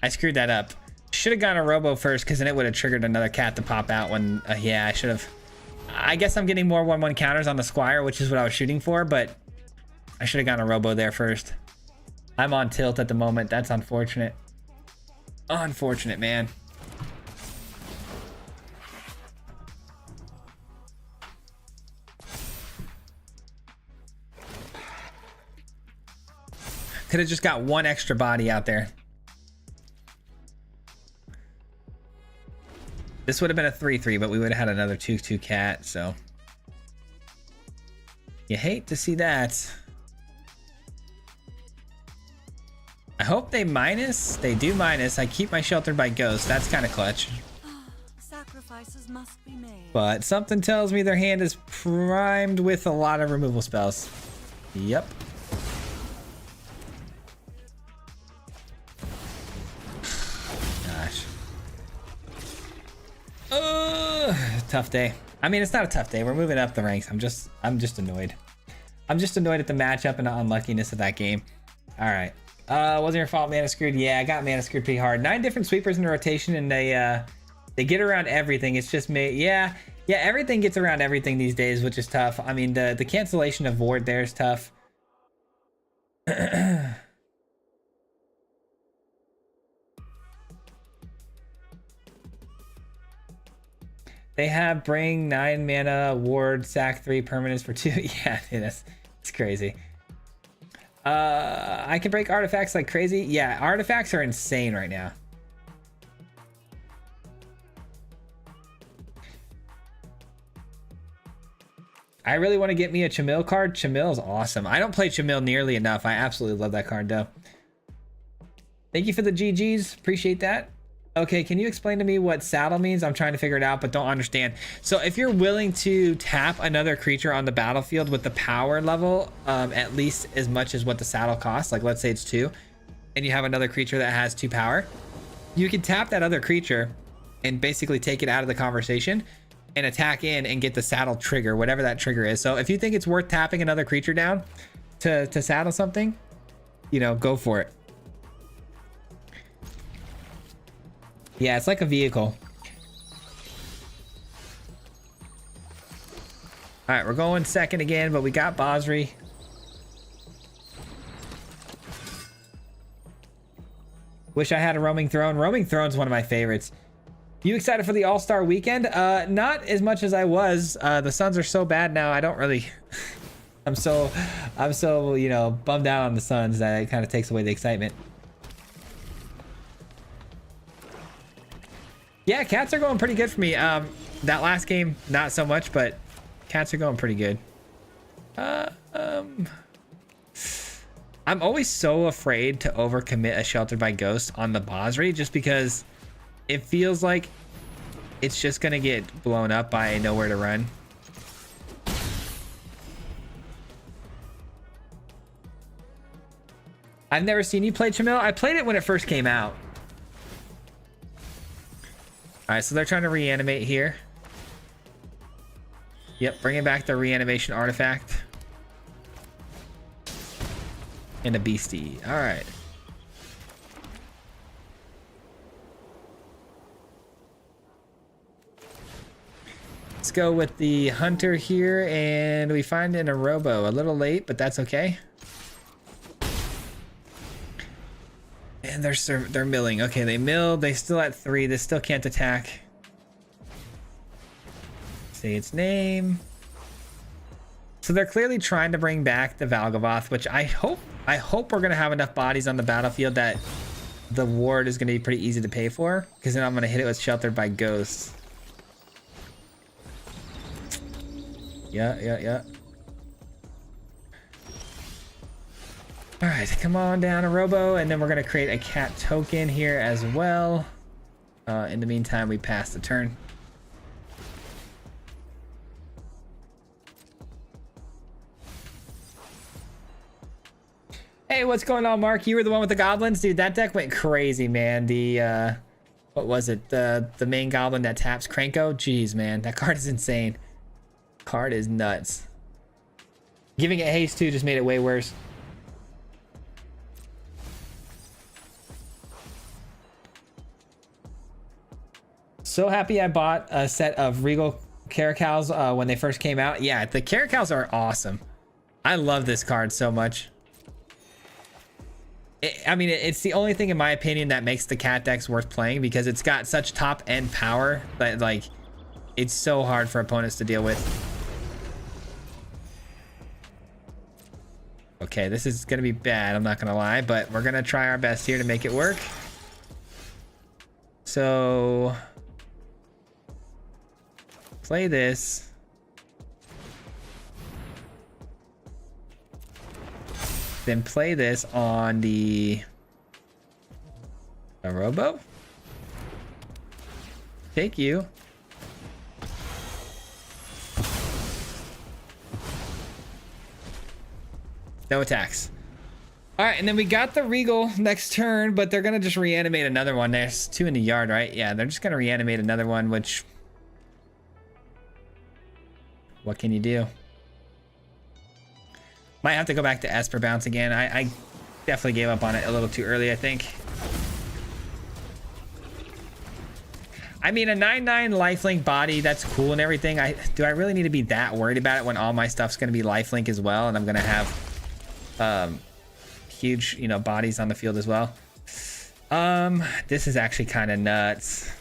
I screwed that up. Should have gone a Robo first because then it would have triggered another cat to pop out when... yeah, I should have... I guess I'm getting more 1/1 counters on the Squire, which is what I was shooting for, but I should have gone a robo there first. I'm on tilt at the moment. That's unfortunate. Unfortunate, man. Could have just got one extra body out there. This would have been a 3-3, but we would have had another 2-2 cat, so. You hate to see that. I hope they minus. They do minus. I keep my sheltered by ghost. That's kind of clutch. Sacrifices must be made. But something tells me their hand is primed with a lot of removal spells. Yep. Gosh. Tough day. I mean, it's not a tough day. We're moving up the ranks. I'm just annoyed. I'm just annoyed at the matchup and the unluckiness of that game. All right. Wasn't your fault, mana screwed. Yeah, I got mana screwed pretty hard. 9 different sweepers in a rotation, and they get around everything. It's just me. Yeah, everything gets around everything these days, which is tough. I mean, the cancellation of ward there is tough. They have bring 9 mana, ward, sack 3 permanents for 2. Yeah, dude, that's crazy. I can break artifacts like crazy. Yeah, artifacts are insane right now. I really want to get me a Chamil card. Chamil's awesome. I don't play Chamil nearly enough. I absolutely love that card though. Thank you for the GGs. Appreciate that. Okay, can you explain to me what saddle means? I'm trying to figure it out, but don't understand. So if you're willing to tap another creature on the battlefield with the power level, at least as much as what the saddle costs, like let's say it's 2, and you have another creature that has 2 power, you can tap that other creature and basically take it out of the conversation and attack in and get the saddle trigger, whatever that trigger is. So if you think it's worth tapping another creature down to saddle something, you know, go for it. Yeah, it's like a vehicle. All right, we're going second again, but we got Basri. Wish I had a roaming throne. Roaming throne's one of my favorites. You excited for the All-Star weekend? Not as much as I was. The Suns are so bad now. I don't really. I'm so you know, bummed out on the Suns that it kind of takes away the excitement. Yeah, cats are going pretty good for me. That last game, not so much, but cats are going pretty good. I'm always so afraid to overcommit a Sheltered by Ghost on the Basri just because it feels like it's just gonna get blown up by nowhere to run. I've never seen you play Chamil. I played it when it first came out. All right, so they're trying to reanimate here. Yep, bringing back the reanimation artifact. And a beastie. All right. Let's go with the hunter here, and we find in a robo. A little late, but that's okay. And they're milling. Okay, they milled. They still at 3. They still can't attack. Say its name. So they're clearly trying to bring back the Valgavoth, which I hope we're gonna have enough bodies on the battlefield that the ward is gonna be pretty easy to pay for, because then I'm gonna hit it with Sheltered by Ghosts. Yeah. All right, come on down a robo, and then we're gonna create a cat token here as well. In the meantime, we pass the turn. Hey, what's going on, Mark? You were the one with the goblins? Dude, that deck went crazy, man. The, what was it? The main goblin that taps Krenko? Jeez, man, that card is insane. Card is nuts. Giving it haste, too, just made it way worse. So happy I bought a set of Regal Caracals when they first came out. Yeah, the Caracals are awesome. I love this card so much. I mean, it's the only thing in my opinion that makes the cat decks worth playing, because it's got such top end power that like it's so hard for opponents to deal with. Okay, this is gonna be bad, I'm not gonna lie, but we're gonna try our best here to make it work. So play this. Then play this on the Robo. Take you. No attacks. All right, and then we got the Regal next turn, but they're gonna just reanimate another one. There's 2 in the yard, right? Yeah, they're just gonna reanimate another one, which... what can you do? Might have to go back to Esper Bounce again. I definitely gave up on it a little too early, I think. I mean, a 9/9 lifelink body, that's cool and everything. Do I really need to be that worried about it when all my stuff's going to be lifelink as well, and I'm going to have huge, you know, bodies on the field as well? This is actually kind of nuts.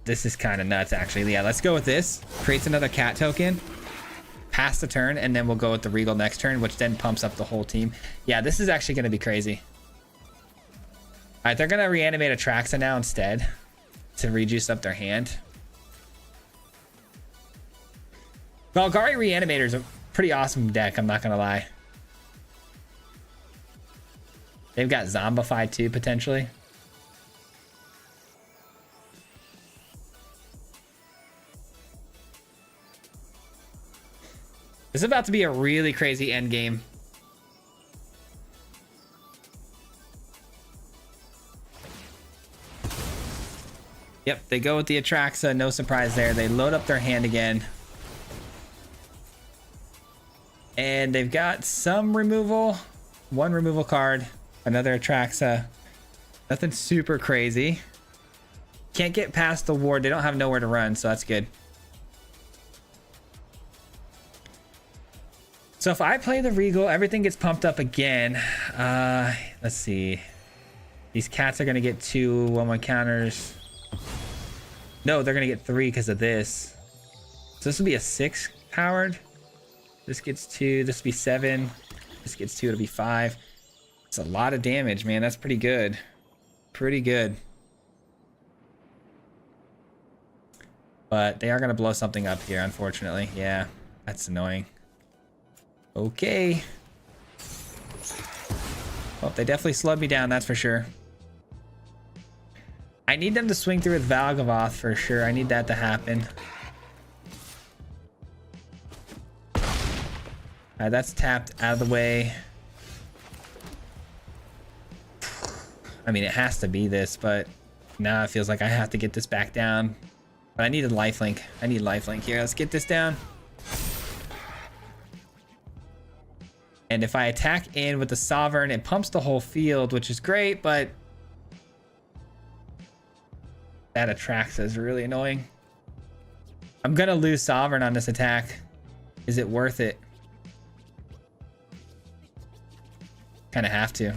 This is kind of nuts, actually. Yeah, let's go with this. Creates another cat token. Pass the turn, and then we'll go with the Regal next turn, which then pumps up the whole team. Yeah, this is actually going to be crazy. All right, they're going to reanimate Atraxa now instead to rejuice up their hand. Golgari Reanimator is a pretty awesome deck, I'm not going to lie. They've got Zombify too, potentially. This is about to be a really crazy end game. Yep, they go with the Atraxa, no surprise there. They load up their hand again. And they've got some removal. 1 removal card, another Atraxa. Nothing super crazy. Can't get past the ward. They don't have nowhere to run, so that's good. So if I play the Regal, everything gets pumped up again. Let's see. These cats are going to get 2 1/1 counters. No, they're going to get 3 because of this. So this will be a 6 powered. This gets 2. This will be 7. This gets 2. It'll be 5. It's a lot of damage, man. That's pretty good. Pretty good. But they are going to blow something up here, unfortunately. Yeah, that's annoying. Okay. Well, they definitely slowed me down, that's for sure. I need them to swing through with Valgavoth for sure. I need that to happen. Alright, that's tapped out of the way. I mean, it has to be this, but now it feels like I have to get this back down. But I need a lifelink. I need lifelink here. Let's get this down. And if I attack in with the Sovereign, it pumps the whole field, which is great, but that Atraxa is really annoying. I'm gonna lose Sovereign on this attack. Is it worth it? Kind of have to.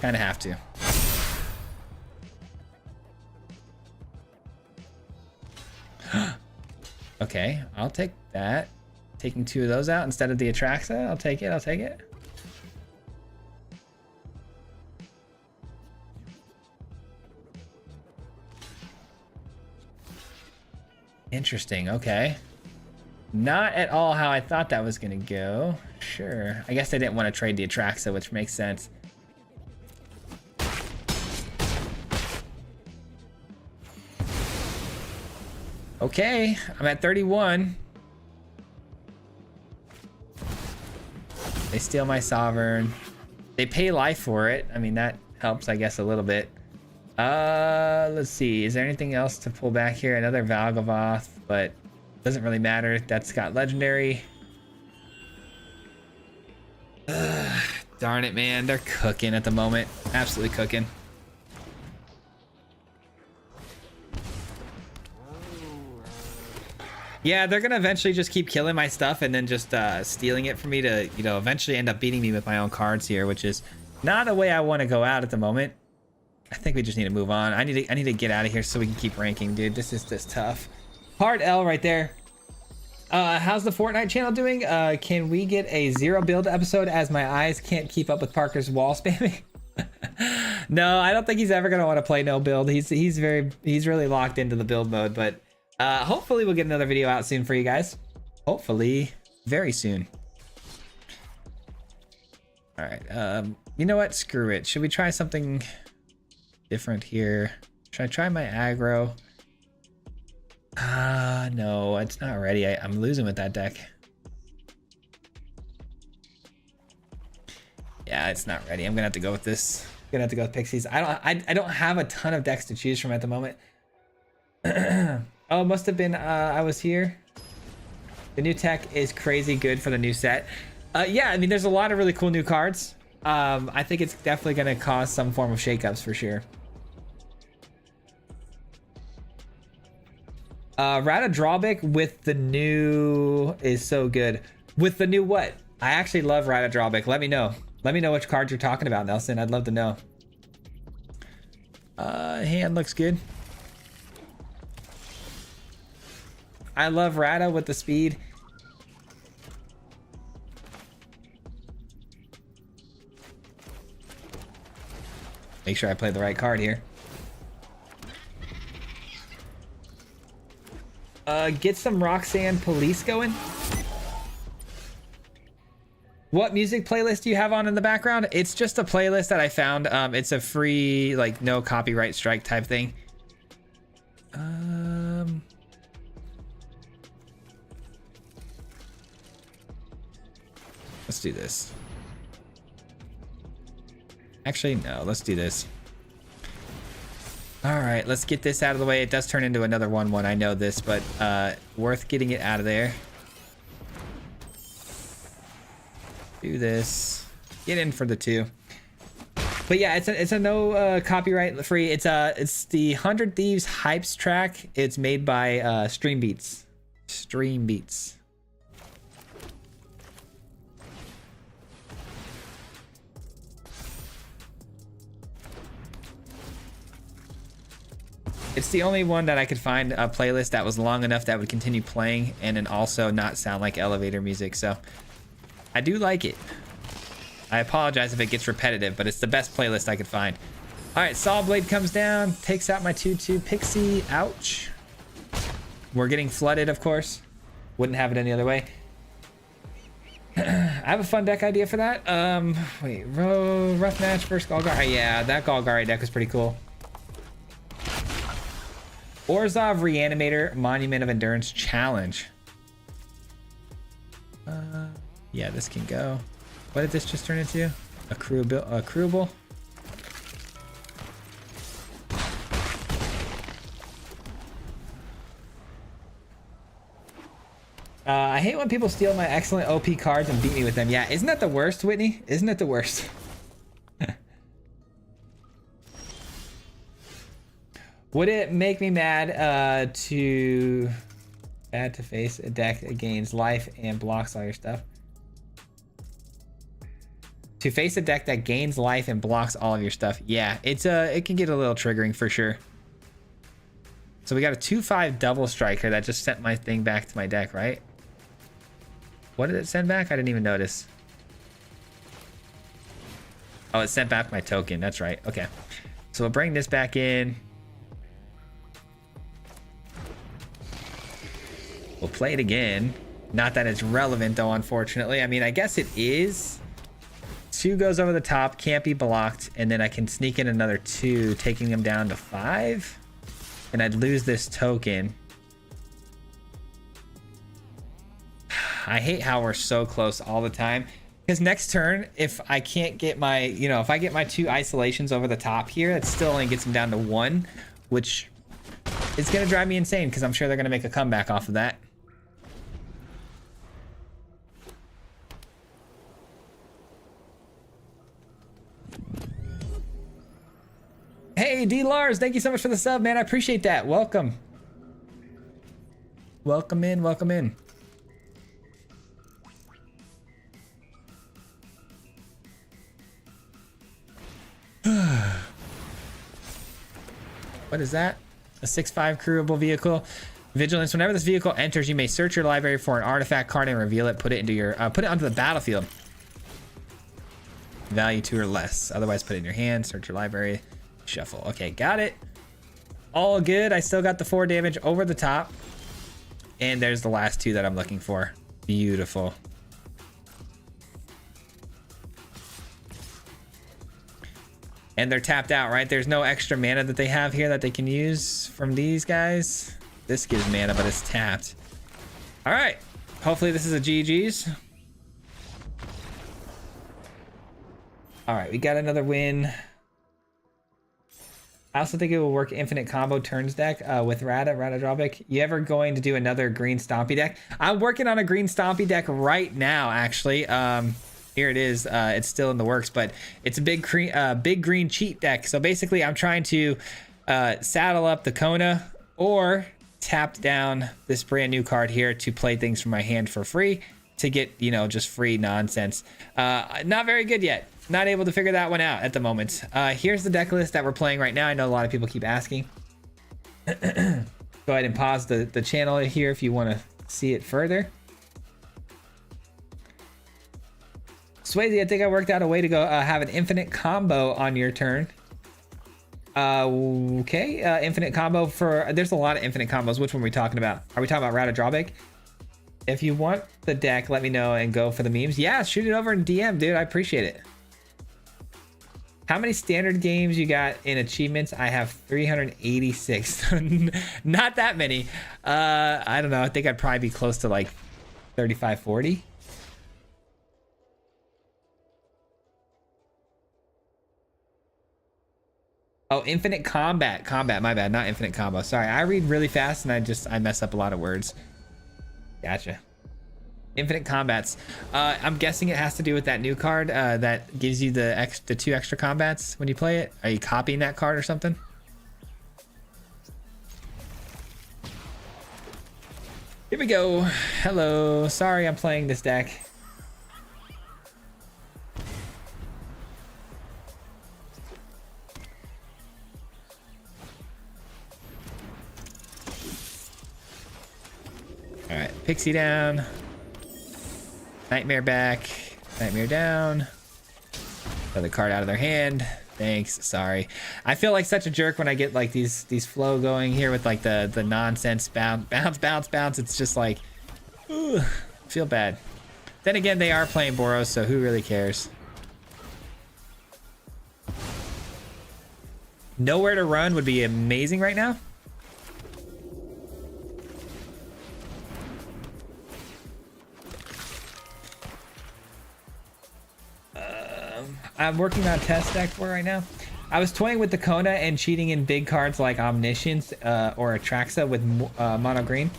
Kind of have to. Okay, I'll take that. Taking 2 of those out instead of the Atraxa. I'll take it. I'll take it. Interesting. Okay. Not at all how I thought that was going to go. Sure. I guess I didn't want to trade the Atraxa, which makes sense. Okay. I'm at 31. They steal my Sovereign. They pay life for it. I mean, that helps, I guess, a little bit. Let's see. Is there anything else to pull back here? Another Valgavoth, but doesn't really matter. That's got legendary. Darn it, man. They're cooking at the moment. Absolutely cooking. Yeah, they're gonna eventually just keep killing my stuff and then just stealing it from me to, you know, eventually end up beating me with my own cards here, which is not a way I want to go out at the moment. I think we just need to move on. I need to get out of here so we can keep ranking, dude. This is just tough. Hard L right there. How's the Fortnite channel doing? Can we get a 0 build episode as my eyes can't keep up with Parker's wall spamming? No, I don't think he's ever gonna want to play no build. He's really locked into the build mode, but hopefully we'll get another video out soon for you guys. Hopefully very soon. All right, you know what? Screw it. Should we try something different here? Should I try my aggro? No, it's not ready. I'm losing with that deck. Yeah, it's not ready. I'm gonna have to go with this. I'm gonna have to go with Pixies. I don't have a ton of decks to choose from at the moment. Oh, must have been I was here. The new tech is crazy good for the new set. Yeah, I mean, there's a lot of really cool new cards. I think it's definitely gonna cause some form of shakeups for sure. Rata Drawback with the new is so good. With the new what? I actually love Rata Drawback. Let me know. Let me know which cards you're talking about, Nelson. I'd love to know. Hand looks good. I love Rata with the speed. Make sure I play the right card here. Get some Roxanne Police going. What music playlist do you have on in the background? It's just a playlist that I found. It's a free, like, no copyright strike type thing. Let's do this. Actually, no, let's do this. All right, let's get this out of the way. It does turn into another 1-1. I know this, but worth getting it out of there. Do this. Get in for the 2. But yeah, it's a no copyright free. It's the 100 Thieves Hypes track. It's made by Stream Beats. Stream Beats. It's the only one that I could find a playlist that was long enough that would continue playing and then also not sound like elevator music. So I do like it. I apologize if it gets repetitive, but it's the best playlist I could find. All right, Saw Blade comes down, takes out my 2/2 Pixie. Ouch. We're getting flooded, of course. Wouldn't have it any other way. I have a fun deck idea for that. Wait, Rough Match versus Golgari. Yeah, that Golgari deck was pretty cool. Orzhov Reanimator Monument of Endurance Challenge. Yeah, this can go. What did this just turn into? A crewable? I hate when people steal my excellent OP cards and beat me with them. Yeah, isn't that the worst, Whitney? Isn't it the worst? Would it make me mad to face a deck that gains life and blocks all your stuff? To face a deck that gains life and blocks all of your stuff. Yeah, it can get a little triggering for sure. So we got a 2/5 double striker that just sent my thing back to my deck, right? What did it send back? I didn't even notice. Oh, it sent back my token. That's right. Okay. So we'll bring this back in. We'll play it again. Not that it's relevant though, unfortunately. I mean, I guess it is. 2 goes over the top, can't be blocked, and then I can sneak in another 2, taking them down to 5. And I'd lose this token. I hate how we're so close all the time. Because next turn, if I can't get my, if I get my 2 isolations over the top here, it still only gets them down to 1, which is going to drive me insane because I'm sure they're going to make a comeback off of that. Hey, D. Lars, thank you so much for the sub, man. I appreciate that. Welcome. Welcome in, welcome in. What is that? A 6.5 crewable vehicle. Vigilance. Whenever this vehicle enters, you may search your library for an artifact card and reveal it. Put it into your put it onto the battlefield. Value 2 or less. Otherwise, put it in your hand. Search your library. Shuffle. Okay, got it. All good. I still got the 4 damage over the top. And there's the last 2 that I'm looking for. Beautiful. And they're tapped out, right? There's no extra mana that they have here that they can use from these guys. This gives mana, but it's tapped. All right. Hopefully this is a GG's. All right, we got another win. I also think it will work infinite combo turns deck with Rada drawback. You ever going to do another green stompy deck? I'm working on a green stompy deck right now, actually. Here it is. It's still in the works, but it's a big green cheat deck. So basically, I'm trying to saddle up the Kona or tap down this brand new card here to play things from my hand for free to get, you know, just free nonsense. Not very good yet. Not able to figure that one out at the moment. Here's the deck list that we're playing right now. I know a lot of people keep asking. Go ahead and pause the channel here if you want to see it further. Swayze, I think I worked out a way to go have an infinite combo on your turn. Okay, infinite combo for... There's a lot of infinite combos. Which one are we talking about? Are we talking about Rada Drawback? If you want the deck, let me know and go for the memes. Yeah, shoot it over in DM, dude. I appreciate it. How many standard games you got in achievements? I have 386. Not that many. I don't know. I think I'd probably be close to like 35, 40. Oh, infinite combat. Combat, my bad. Not infinite combo. Sorry, I read really fast and I mess up a lot of words. Gotcha. Infinite combats. I'm guessing it has to do with that new card that gives you the 2 extra combats when you play it. Are you copying that card or something? Here we go. Hello. Sorry, I'm playing this deck. All right, Pixie down. Nightmare back. Nightmare down. Another card out of their hand. Thanks. Sorry. I feel like such a jerk when I get like these flow going here with like the nonsense bounce. It's just like, ooh, feel bad. Then again, they are playing Boros, so who really cares? Nowhere to run would be amazing right now. I'm working on a test deck for right now. I was toying with the Kona and cheating in big cards like Omniscience or Atraxa with mono green.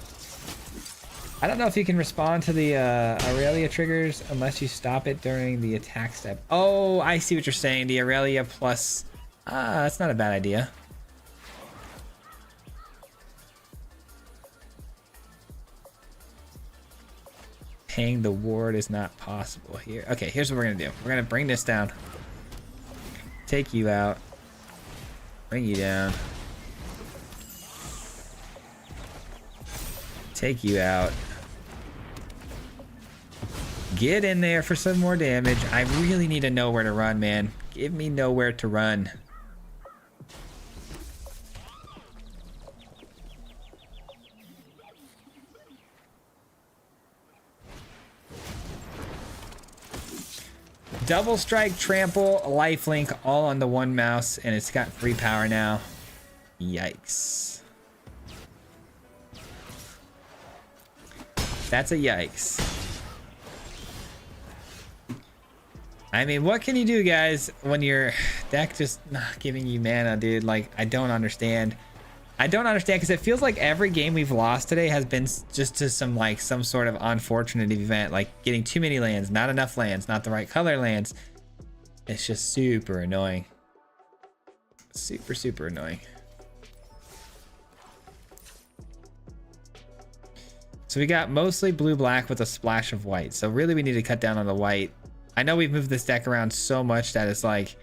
I don't know if you can respond to the Aurelia triggers unless you stop it during the attack step. Oh, I see what you're saying. The Aurelia plus... that's not a bad idea. Paying the ward is not possible here. Okay, here's what we're gonna do. We're gonna bring this down. Take you out. Bring you down. Take you out. Get in there for some more damage. I really need to know where to run, man. Give me nowhere to run. Double strike, trample, lifelink, all on the one mouse, and it's got 3 power now. Yikes. That's a yikes. I mean, what can you do, guys, when your deck just not giving you mana, dude? Like, I don't understand. I don't understand, because it feels like every game we've lost today has been just to some sort of unfortunate event, like getting too many lands, not enough lands, not the right color lands. It's just super annoying. Super annoying. So we got mostly blue-black with a splash of white. So really we need to cut down on the white. I know we've moved this deck around so much that it's like,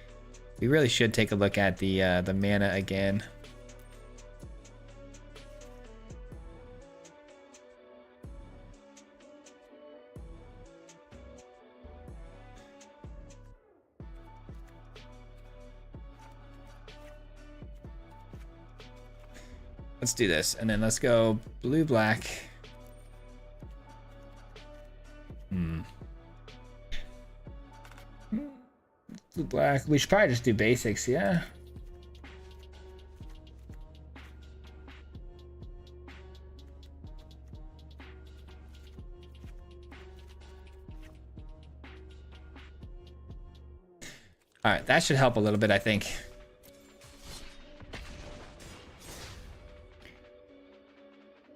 we really should take a look at the mana again. Let's do this, and then let's go blue-black. Blue-black. We should probably just do basics, yeah. All right, that should help a little bit, I think.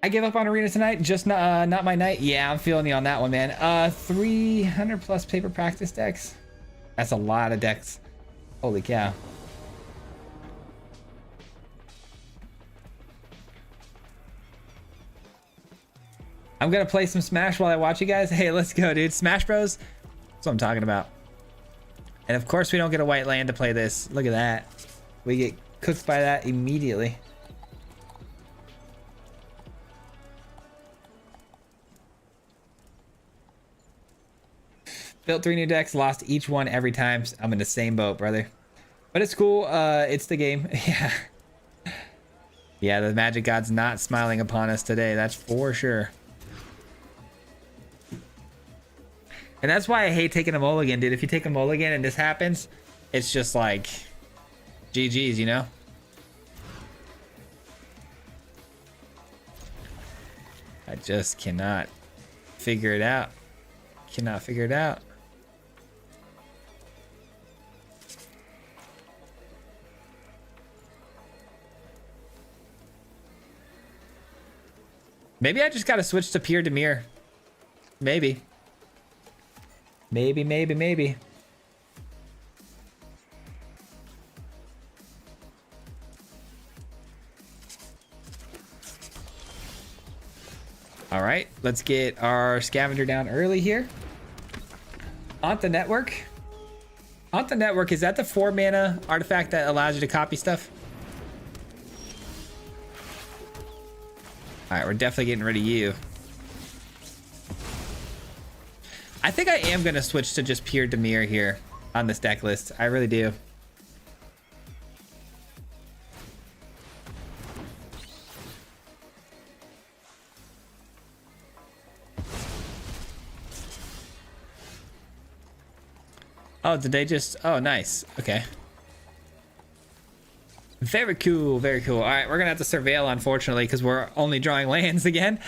I give up on arena tonight, just not my night. Yeah, I'm feeling you on that one, man. 300 plus paper practice decks. That's a lot of decks. Holy cow. I'm gonna play some Smash while I watch you guys. Hey, let's go, dude. Smash Bros. That's what I'm talking about. And of course we don't get a white land to play this. Look at that. We get cooked by that immediately. Built 3 new decks, lost each one every time. I'm in the same boat, brother. But it's cool. It's the game. Yeah. Yeah, the Magic God's not smiling upon us today. That's for sure. And that's why I hate taking a mulligan, dude. If you take a mulligan and this happens, it's just like GG's, you know? I just cannot figure it out. Cannot figure it out. Maybe I just gotta switch to Pierre Demir. Maybe. Maybe. All right, let's get our scavenger down early here. On the network. On the network, is that the 4 mana artifact that allows you to copy stuff? All right, we're definitely getting rid of you. I think I am going to switch to just Pierre Demir here on this deck list. I really do. Oh, did they just... Oh, nice. Okay. Very cool, very cool. All right, we're going to have to surveil, unfortunately, because we're only drawing lands again.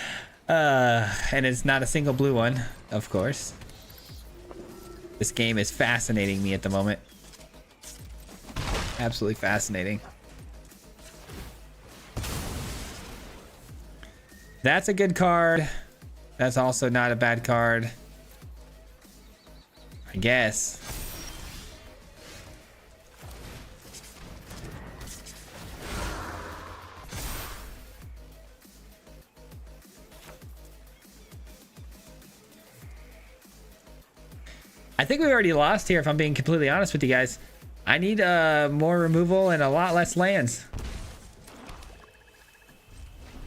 And it's not a single blue one, of course. This game is fascinating me at the moment. Absolutely fascinating. That's a good card. That's also not a bad card, I guess. I think we already lost here, if I'm being completely honest with you guys. I need more removal and a lot less lands. I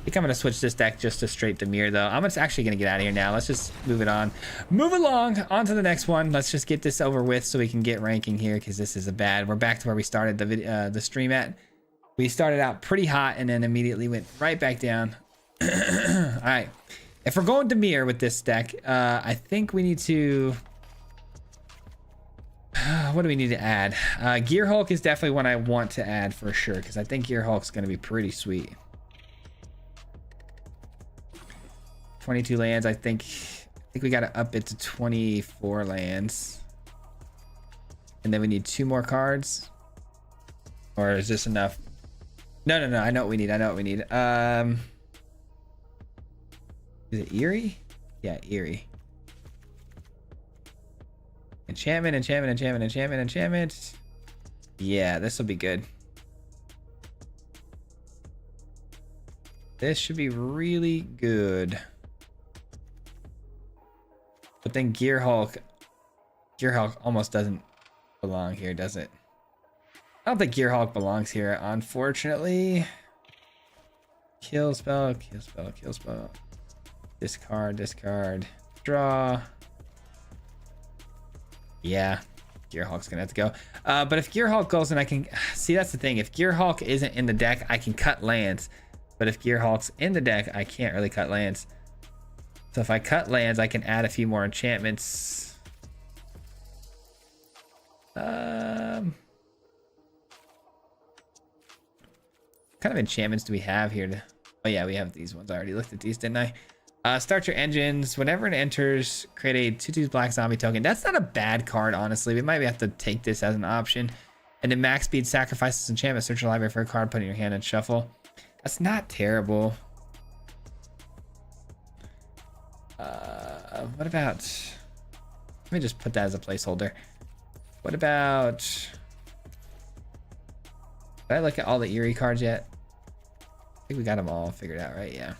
think I'm going to switch this deck just to straight Demir, though. I'm actually going to get out of here now. Let's just move it on. Move along. On to the next one. Let's just get this over with so we can get ranking here, because this is a bad... We're back to where we started the stream at. We started out pretty hot and then immediately went right back down. All right. If we're going Demir with this deck, I think we need to... What do we need to add? Gear Hulk is definitely one I want to add for sure, because I think Gear Hulk's going to be pretty sweet. 22 lands. I think we got to up it to 24 lands. And then we need 2 more cards. Or is this enough? No. I know what we need. Is it Eerie? Yeah, Eerie. Enchantment. Yeah, this will be good. This should be really good. But then Gear Hulk almost doesn't belong here, does it? I don't think Gear Hulk belongs here, unfortunately. Kill spell, kill spell, kill spell. Discard, discard, draw. Yeah, Gear Hulk's gonna have to go. But if Gear Hulk goes, then I can see, that's the thing. If Gear Hulk isn't in the deck, I can cut lands. But if Gear Hulk's in the deck, I can't really cut lands. So if I cut lands, I can add a few more enchantments. What kind of enchantments do we have here? Oh yeah, we have these ones. I already looked at these, didn't I? Start your engines. Whenever it enters, create a 2/2 black zombie token. That's not a bad card, honestly. We might have to take this as an option. And then max speed, sacrifices enchantment. Search your library for a card, put it in your hand, and shuffle. That's not terrible. What about... Let me just put that as a placeholder. What about... Did I look at all the Eerie cards yet? I think we got them all figured out, right? Yeah.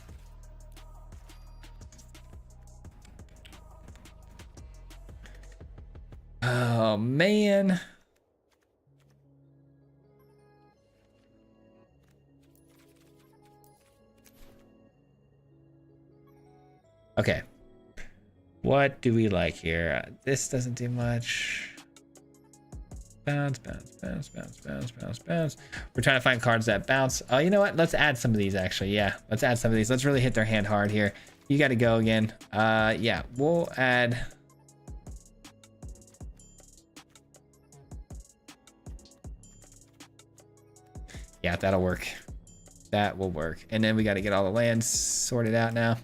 Oh, man. Okay. What do we like here? This doesn't do much. Bounce, bounce, bounce, bounce, bounce, bounce, bounce. We're trying to find cards that bounce. Oh, you know what? Let's add some of these, actually. Yeah, let's add some of these. Let's really hit their hand hard here. You got to go again. Yeah, we'll add... Yeah, that'll work. That will work. And then we got to get all the lands sorted out now.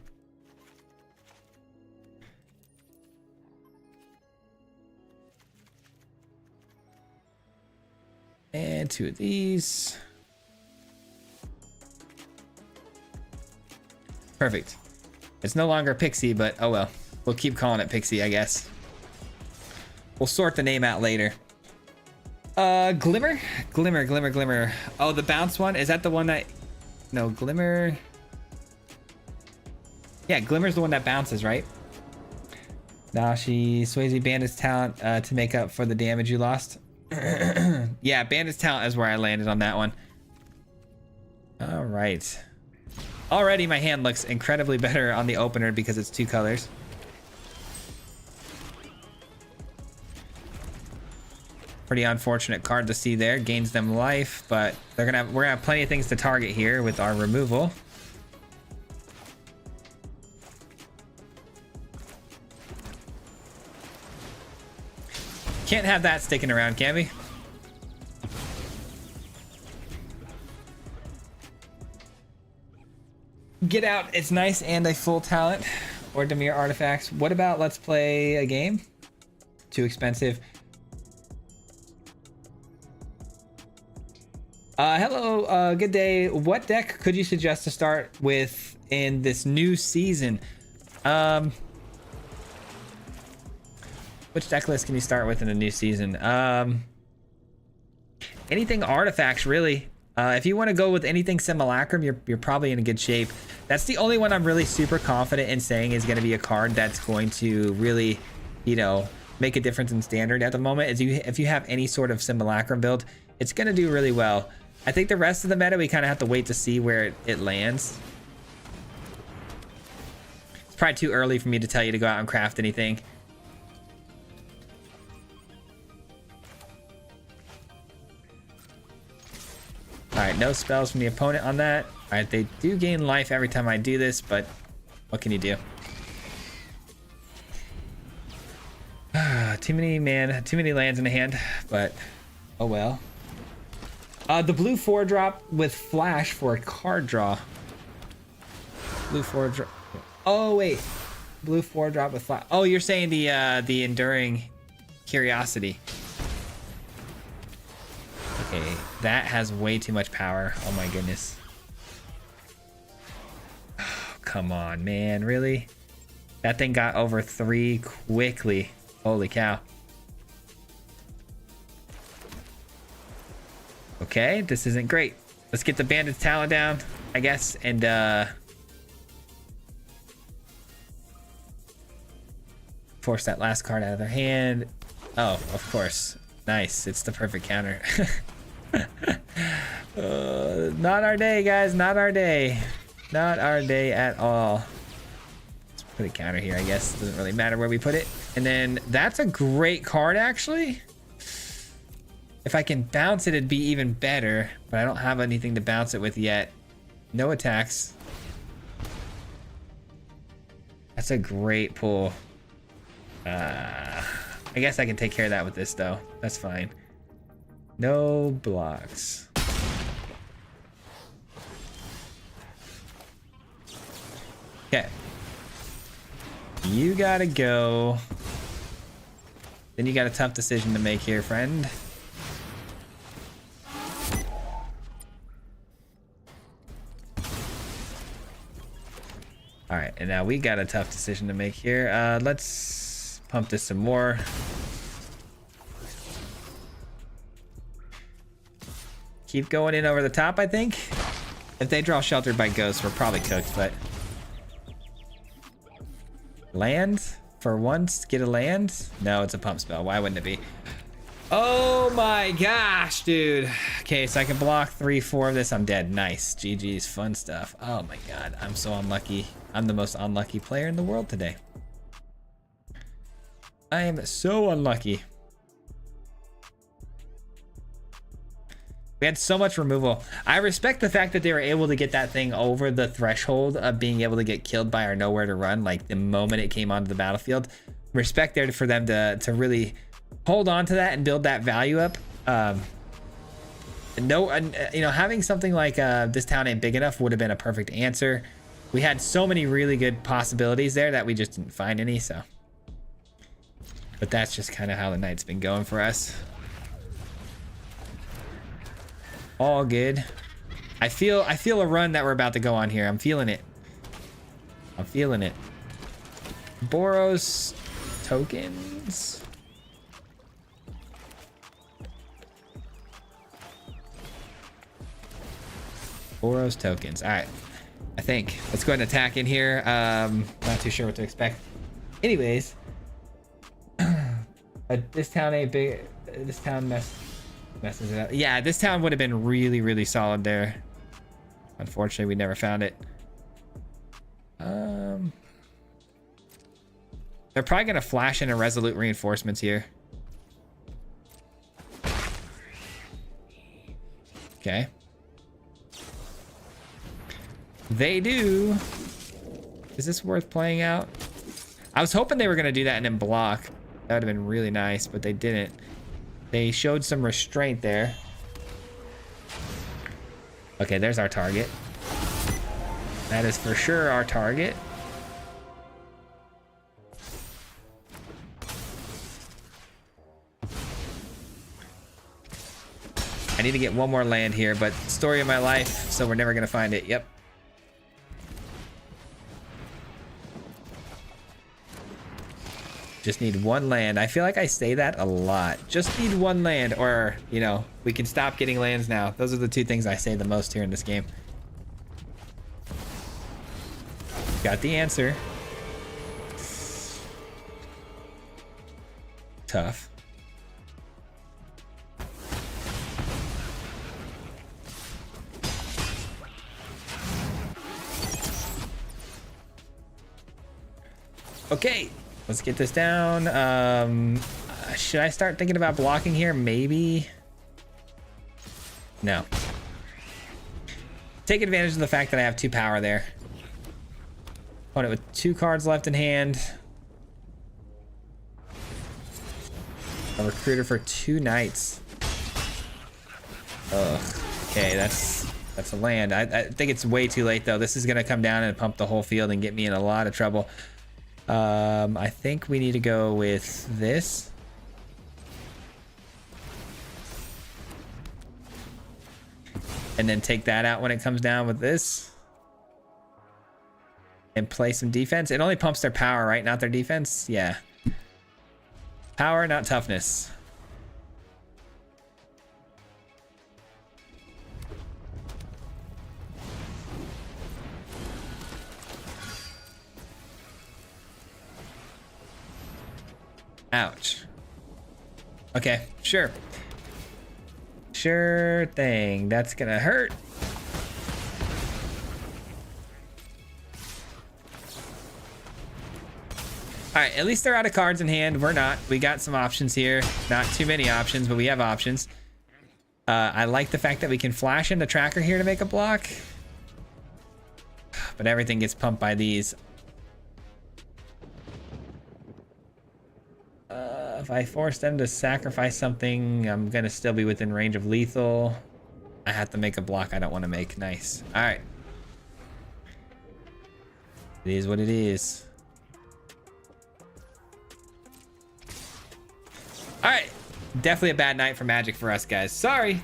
And 2 of these. Perfect. It's no longer Pixie, but oh well. We'll keep calling it Pixie, I guess. We'll sort the name out later. Glimmer? Glimmer, Glimmer, Glimmer. Oh, the bounce one? Is that the one that... No, Glimmer... Yeah, Glimmer's the one that bounces, right? Nashi, Swayze, Bandit's talent to make up for the damage you lost. Yeah, Bandit's talent is where I landed on that one. All right. Already my hand looks incredibly better on the opener because it's 2 colors. Pretty unfortunate card to see there. Gains them life, but we're gonna have plenty of things to target here with our removal. Can't have that sticking around, can we? Get out, it's nice, and a full talent or Demir artifacts. What about let's play a game? Too expensive. Hello, good day. What deck could you suggest to start with in this new season? Which deck list can you start with in a new season? Anything artifacts, really. If you want to go with anything Simulacrum, you're probably in a good shape. That's the only one I'm really super confident in saying is going to be a card that's going to really, you know, make a difference in standard at the moment. Is if you have any sort of Simulacrum build, it's going to do really well. I think the rest of the meta, we kind of have to wait to see where it lands. It's probably too early for me to tell you to go out and craft anything. All right, no spells from the opponent on that. All right, they do gain life every time I do this, but what can you do? Too many lands in the hand, but oh well. The blue 4-drop with flash for a card draw. Blue 4-drop. Oh wait, blue 4-drop with flash. Oh, you're saying the enduring curiosity. Okay, that has way too much power. Oh my goodness. Oh, come on, man, really? That thing got over 3 quickly. Holy cow. Okay, this isn't great. Let's get the Bandit's talent down, I guess, and Force that last card out of their hand. Oh, of course. Nice. It's the perfect counter. Not our day, guys. Not our day. Not our day at all. Let's put a counter here, I guess. Doesn't really matter where we put it. And then that's a great card, actually. If I can bounce it, it'd be even better. But I don't have anything to bounce it with yet. No attacks. That's a great pull. I guess I can take care of that with this, though. That's fine. No blocks. Okay. You gotta go. Then you got a tough decision to make here, friend. All right, and now we got a tough decision to make here. Let's pump this some more. Keep going in over the top, I think. If they draw Sheltered by Ghosts, we're probably cooked, but... Land? For once? Get a land? No, it's a pump spell. Why wouldn't it be? Oh my gosh, dude. Okay, so I can block 3, 4 of this. I'm dead. Nice. GG's. Fun stuff. Oh my god. I'm so unlucky. I'm the most unlucky player in the world today. I am so unlucky. We had so much removal. I respect the fact that they were able to get that thing over the threshold of being able to get killed by our nowhere to run, like the moment it came onto the battlefield. Respect there for them to really hold on to that and build that value up. You know, having something like this town ain't big enough would have been a perfect answer. We had so many really good possibilities there that we just didn't find any, so. But that's just kind of how the night's been going for us. All good. I feel a run that we're about to go on here. I'm feeling it. I'm feeling it. Boros tokens. Boros tokens. All right. I think. Let's go ahead and attack in here. Not too sure what to expect. Anyways. This town ain't big. This town messes it up. Yeah, this town would have been really, really solid there. Unfortunately, we never found it. They're probably gonna flash in a resolute reinforcements here. Okay. They do. Is this worth playing out? I was hoping they were gonna do that and then block. That would have been really nice, but they didn't. They showed some restraint there. Okay, there's our target. That is for sure our target. I need to get one more land here, but story of my life, so we're never gonna find it. Yep. Just need one land. I feel like I say that a lot. Just need one land, or, you know, we can stop getting lands now. Those are the two things I say the most here in this game. Got the answer. Tough. Okay. Let's get this down. Should I start thinking about blocking here? Maybe. No. Take advantage of the fact that I have 2 power there. Opponent with 2 cards left in hand. A recruiter for 2 knights. Ugh. Okay, that's a land. I think it's way too late though. This is gonna come down and pump the whole field and get me in a lot of trouble. I think we need to go with this. And then take that out when it comes down with this. And play some defense. It only pumps their power, right? Not their defense? Yeah. Power, not toughness. Ouch. Okay, sure. Sure thing. That's gonna hurt. All right, at least they're out of cards in hand. We're not. We got some options here. Not too many options, but we have options. I like the fact that we can flash in the tracker here to make a block. But everything gets pumped by these. If I force them to sacrifice something, I'm gonna still be within range of lethal. I have to make a block I don't want to make. Nice. All right. It is what it is. All right. Definitely a bad night for Magic for us, guys. Sorry.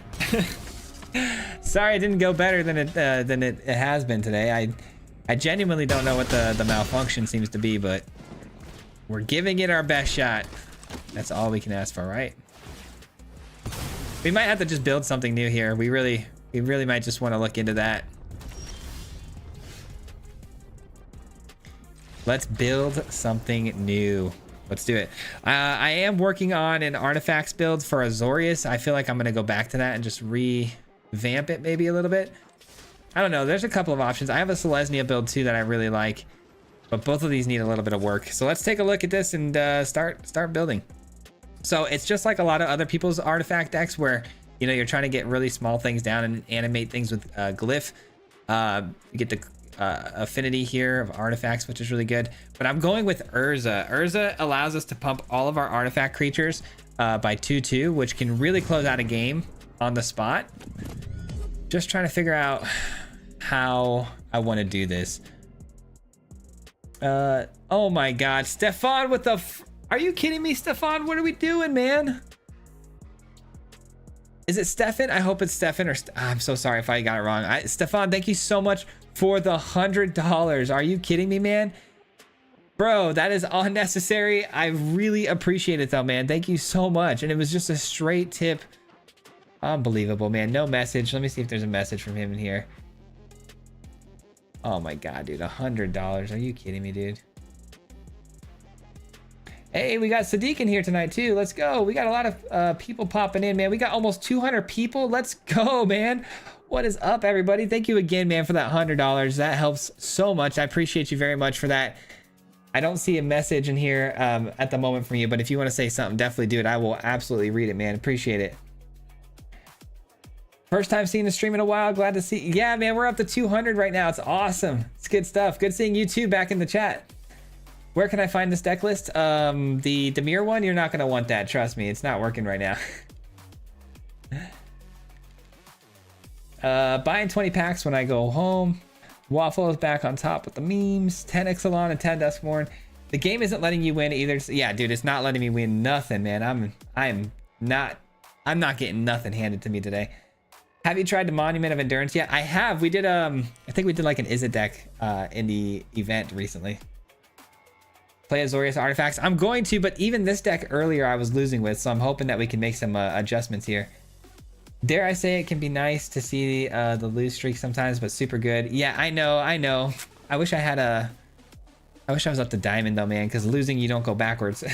Sorry it didn't go better than it has been today. I genuinely don't know what the malfunction seems to be, but we're giving it our best shot. That's all we can ask for, right? We might have to just build something new here. We really might just want to look into that. Let's build something new. Let's do it. I am working on an artifacts build for Azorius. I feel like I'm gonna go back to that and just revamp it maybe a little bit. I don't know. There's a couple of options. I have a Selesnya build too that I really like, but both of these need a little bit of work. So let's take a look at this and start building. So it's just like a lot of other people's artifact decks where, you know, you're trying to get really small things down and animate things with glyph. You get the affinity here of artifacts, which is really good. But I'm going with Urza. Urza allows us to pump all of our artifact creatures by 2/2, which can really close out a game on the spot. Just trying to figure out how I want to do this. Oh my God, Stefan with the... Are you kidding me, Stefan? What are we doing, man? Is it Stefan? I hope it's Stefan or... I'm so sorry if I got it wrong. Stefan, thank you so much for the $100. Are you kidding me, man? Bro, that is unnecessary. I really appreciate it though, man. Thank you so much. And it was just a straight tip. Unbelievable, man. No message. Let me see if there's a message from him in here. Oh my God, dude. $100. Are you kidding me, dude? Hey, we got Sadiq in here tonight too. Let's go. We got a lot of people popping in, man. We got almost 200 people. Let's go, man. What is up, everybody? Thank you again, man, for that $100. That helps so much. I appreciate you very much for that. I don't see a message in here at the moment from you, but if you want to say something, definitely do it. I will absolutely read it, man. Appreciate it. First time seeing the stream in a while. Glad to see. Yeah, man, we're up to 200 right now. It's awesome. It's good stuff. Good seeing you too back in the chat. Where can I find this deck list? The Demir one, you're not going to want that. Trust me, it's not working right now. Buying 20 packs when I go home. Waffle is back on top with the memes. 10 Ixalan and 10 Duskborn. The game isn't letting you win either. Yeah, dude, it's not letting me win nothing, man. I'm not getting nothing handed to me today. Have you tried the Monument of Endurance yet? I have. We did I think we did like an Izzet deck in the event recently. Play Azorius artifacts. I'm going to, but even this deck earlier I was losing with, so I'm hoping that we can make some adjustments here. Dare I say it can be nice to see the lose streak sometimes, but super good. Yeah, I know. I wish I was up to diamond though, man, because losing you don't go backwards.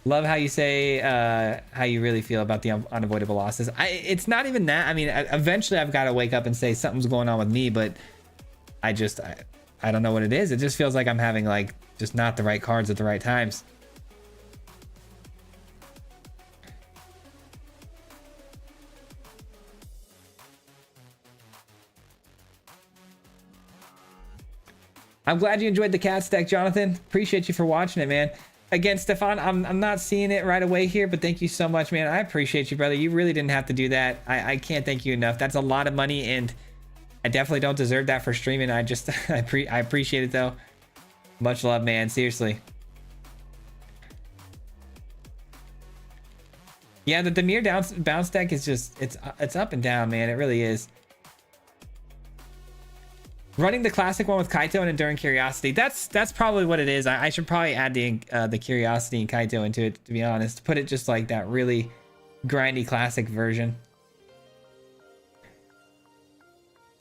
Love how you say how you really feel about the unavoidable losses. It's not even that. I mean, eventually I've got to wake up and say something's going on with me, but I don't know what it is. It just feels like I'm having like just not the right cards at the right times. I'm glad you enjoyed the cat deck, Jonathan. Appreciate you for watching it, man. Again, Stefan, I'm not seeing it right away here, but thank you so much, man. I appreciate you, brother. You really didn't have to do that. I can't thank you enough. That's a lot of money, and I definitely don't deserve that for streaming. I appreciate it, though. Much love, man. Seriously. Yeah, the Demir bounce deck is just, it's up and down, man. It really is. Running the classic one with Kaito and Enduring Curiosity. That's probably what it is. I should probably add the Curiosity and Kaito into it, to be honest. Put it just like that really grindy classic version.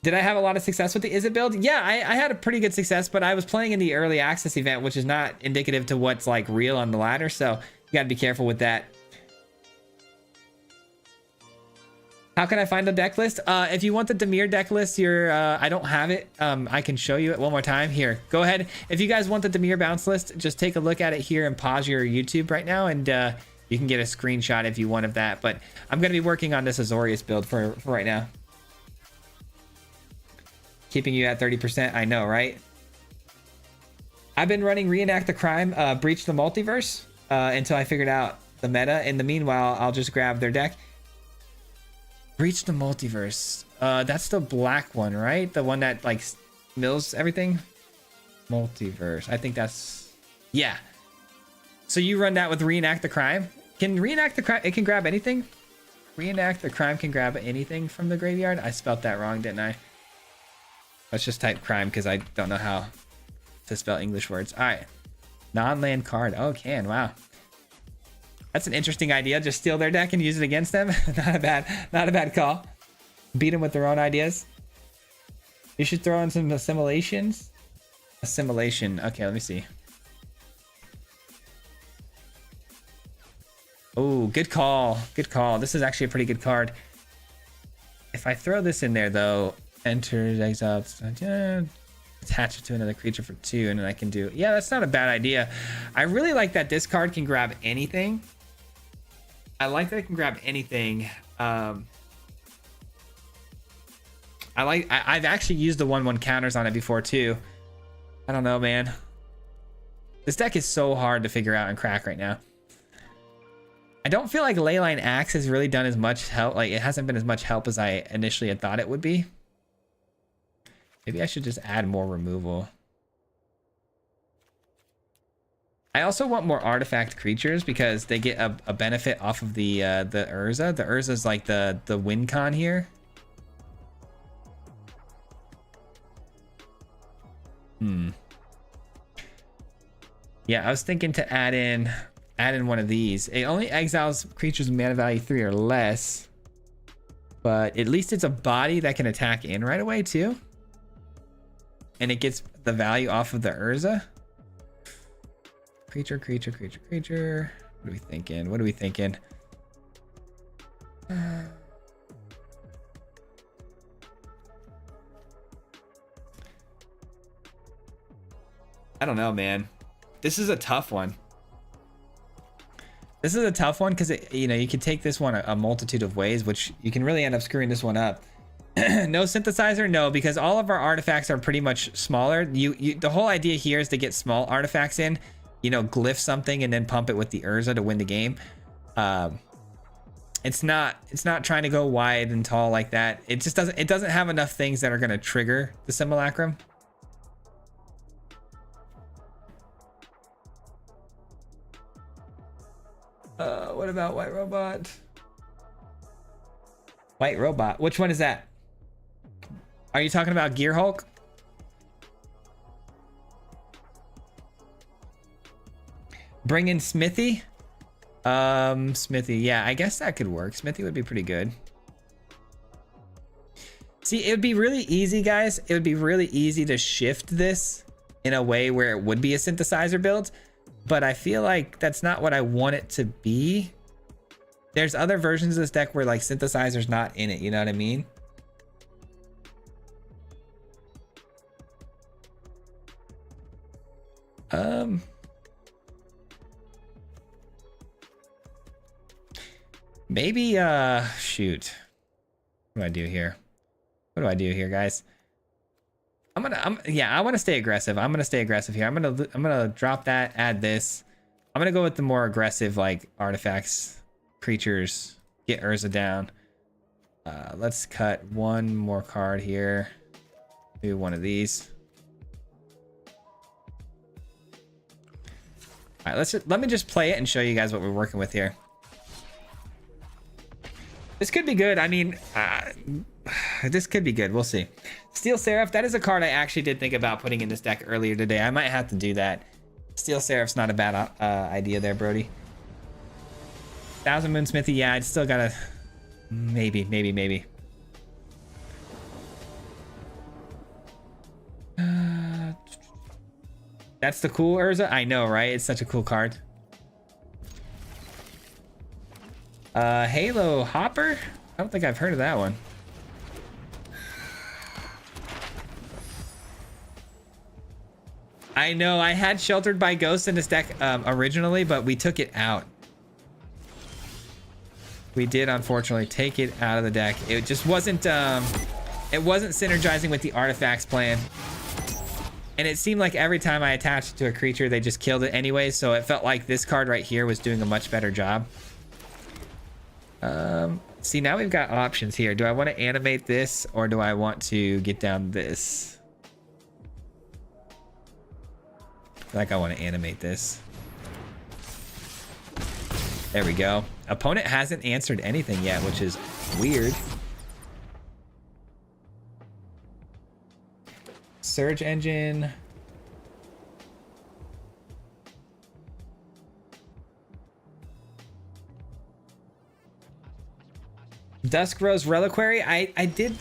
Did I have a lot of success with the Is It build? Yeah, I had a pretty good success, but I was playing in the early access event, which is not indicative to what's like real on the ladder. So you got to be careful with that. How can I find the deck list? If you want the Dimir deck list, I don't have it. I can show you it one more time. Here, go ahead. If you guys want the Dimir bounce list, just take a look at it here and pause your YouTube right now, and you can get a screenshot if you want of that. But I'm going to be working on this Azorius build for right now. Keeping you at 30%, I know, right? I've been running Reenact the Crime, Breach the Multiverse, until I figured out the meta. In the meanwhile, I'll just grab their deck. Breach the Multiverse. That's the black one, right? The one that like mills everything. Multiverse. I think that's... Yeah. So you run that with Reenact the Crime. Can Reenact the Crime... It can grab anything? Reenact the Crime can grab anything from the graveyard? I spelled that wrong, didn't I? Let's just type crime because I don't know how to spell English words. All right. Non-land card. Oh, can. Wow. That's an interesting idea. Just steal their deck and use it against them. Not a bad call. Beat them with their own ideas. You should throw in some assimilations. Assimilation. Okay, let me see. Oh, good call. Good call. This is actually a pretty good card. If I throw this in there, though, enters, exiles, attach it to another creature for 2, and then I can do... Yeah, that's not a bad idea. I really like that this card can grab anything. I like that it can grab anything. I've actually used the 1/1 counters on it before too. I don't know, man. This deck is so hard to figure out and crack right now. I don't feel like Leyline Axe has really done as much help. Like, it hasn't been as much help as I initially had thought it would be. Maybe I should just add more removal. I also want more artifact creatures because they get a benefit off of the Urza. The Urza is like the win con here. Yeah, I was thinking to add in one of these. It only exiles creatures with mana value 3 or less, but at least it's a body that can attack in right away too, and it gets the value off of the Urza. Creature. What are we thinking? I don't know, man. This is a tough one. Because you can take this one a multitude of ways, which you can really end up screwing this one up. No synthesizer, no, because all of our artifacts are pretty much smaller. The whole idea here is to get small artifacts in. Glyph something and then pump it with the Urza to win the game. It's not trying to go wide and tall like that. It just doesn't have enough things that are going to trigger the Simulacrum. What about White Robot? White Robot. Which one is that? Are you talking about Gear Hulk? Bring in Smithy. Smithy. Yeah, I guess that could work. Smithy would be pretty good. See, it would be really easy, guys. It would be really easy to shift this in a way where it would be a synthesizer build, but I feel like that's not what I want it to be. There's other versions of this deck where like synthesizer's not in it, you know what I mean? Maybe shoot. What do I do here? Guys? I want to stay aggressive. I'm gonna stay aggressive here. I'm gonna drop that, add this. I'm gonna go with the more aggressive like artifacts, creatures, get Urza down. Let's cut one more card here. Do one of these. All right, let me just play it and show you guys what we're working with here. This could be good. I mean, this could be good. We'll see. Steel Seraph, that is a card I actually did think about putting in this deck earlier today. I might have to do that. Steel Seraph's not a bad idea there, Brody. Thousand Moon Smithy, yeah, I'd still gotta... Maybe. That's the cool Urza. I know, right? It's such a cool card. Halo Hopper. I don't think I've heard of that one. I know, I had Sheltered by Ghosts in this deck originally, but we took it out. We did unfortunately take it out of the deck. It just wasn't synergizing with the artifacts plan. And it seemed like every time I attached it to a creature, they just killed it anyway. So it felt like this card right here was doing a much better job. See, now we've got options here. Do I want to animate this or do I want to get down this? I feel like I want to animate this. There we go. Opponent hasn't answered anything yet, which is weird. Surge Engine. Dusk Rose Reliquary. I did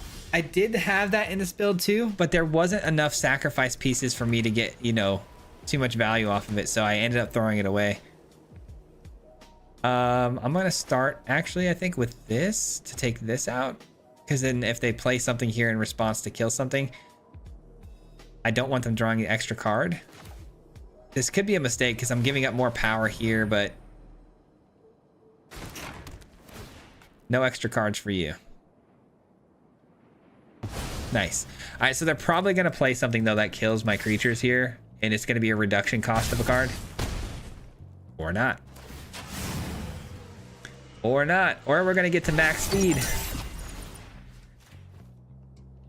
have that in this build too, but there wasn't enough sacrifice pieces for me to get, you know, too much value off of it, so I ended up throwing it away. I'm gonna start actually, I think, with this to take this out, because then if they play something here in response to kill something, I don't want them drawing the extra card. This could be a mistake because I'm giving up more power here, but no extra cards for you. Nice. All right, so they're probably gonna play something though that kills my creatures here, and it's gonna be a reduction cost of a card, or not. Or not. Or we're gonna get to max speed.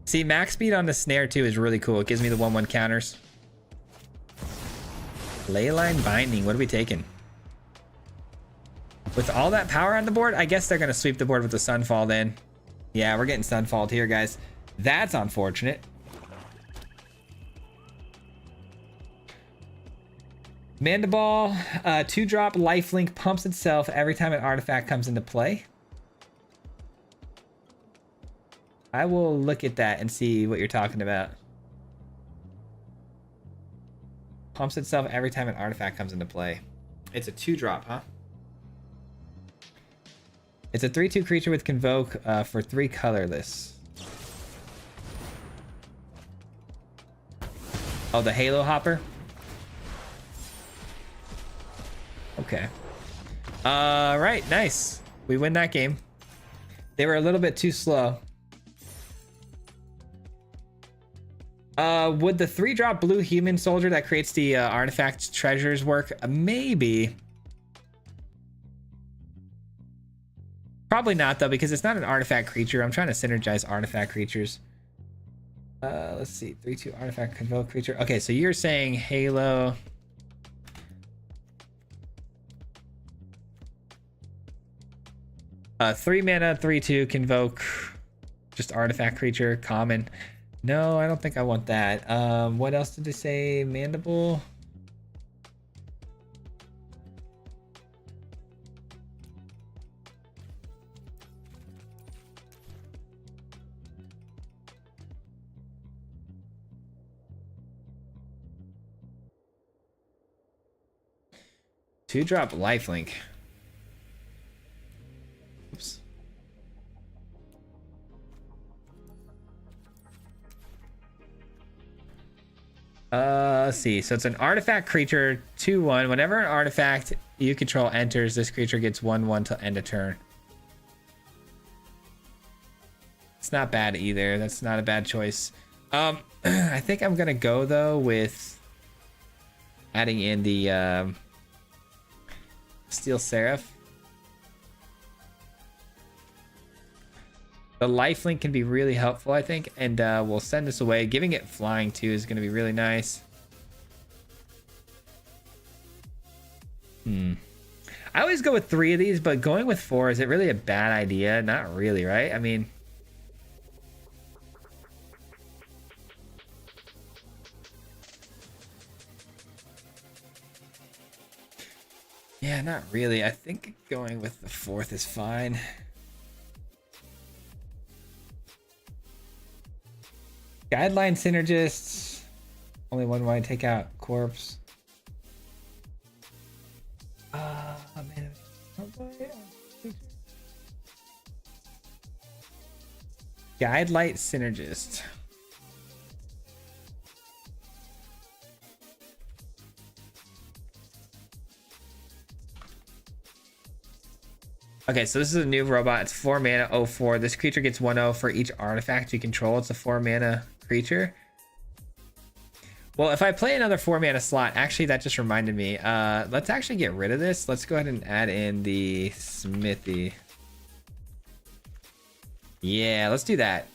See, max speed on the snare too is really cool. It gives me the 1/1 counters. Leyline Binding. What are we taking? With all that power on the board, I guess they're gonna sweep the board with the Sunfall then. Yeah, we're getting Sunfalled here, guys. That's unfortunate. Mandiball, 2-drop lifelink, pumps itself every time an artifact comes into play. I will look at that and see what you're talking about. Pumps itself every time an artifact comes into play. It's a 2-drop, huh? It's a 3/2 creature with Convoke for 3 colorless. Oh, the Halo Hopper? Okay. Right, nice. We win that game. They were a little bit too slow. Would the 3-drop blue human soldier that creates the artifact treasures work? Maybe. Probably not though, because it's not an artifact creature. I'm trying to synergize artifact creatures. Let's see. 3/2 artifact convoke creature. Okay, so you're saying Halo. 3 mana, 3/2 convoke, just artifact creature, common. No, I don't think I want that. What else did they say? Mandible. Two-drop lifelink. Oops. Let's see. So it's an artifact creature, 2/1. Whenever an artifact you control enters, this creature gets 1/1 till end of turn. It's not bad either. That's not a bad choice. I think I'm gonna go though with adding in the Steel Seraph. The lifelink can be really helpful, I think, and we'll send this away. Giving it flying too is going to be really nice. I always go with 3 of these, but going with 4, is it really a bad idea? Not really, right? I mean, yeah, not really. I think going with the 4th is fine. Guideline synergists. Only one way. Take out corpse. Guide Light Synergist. Okay, so this is a new robot. It's 4 mana, 0/4. This creature gets 1/0 for each artifact you control. It's a 4 mana creature. Well, if I play another 4 mana slot, actually, that just reminded me. Let's actually get rid of this. Let's go ahead and add in the Smithy. Yeah, let's do that.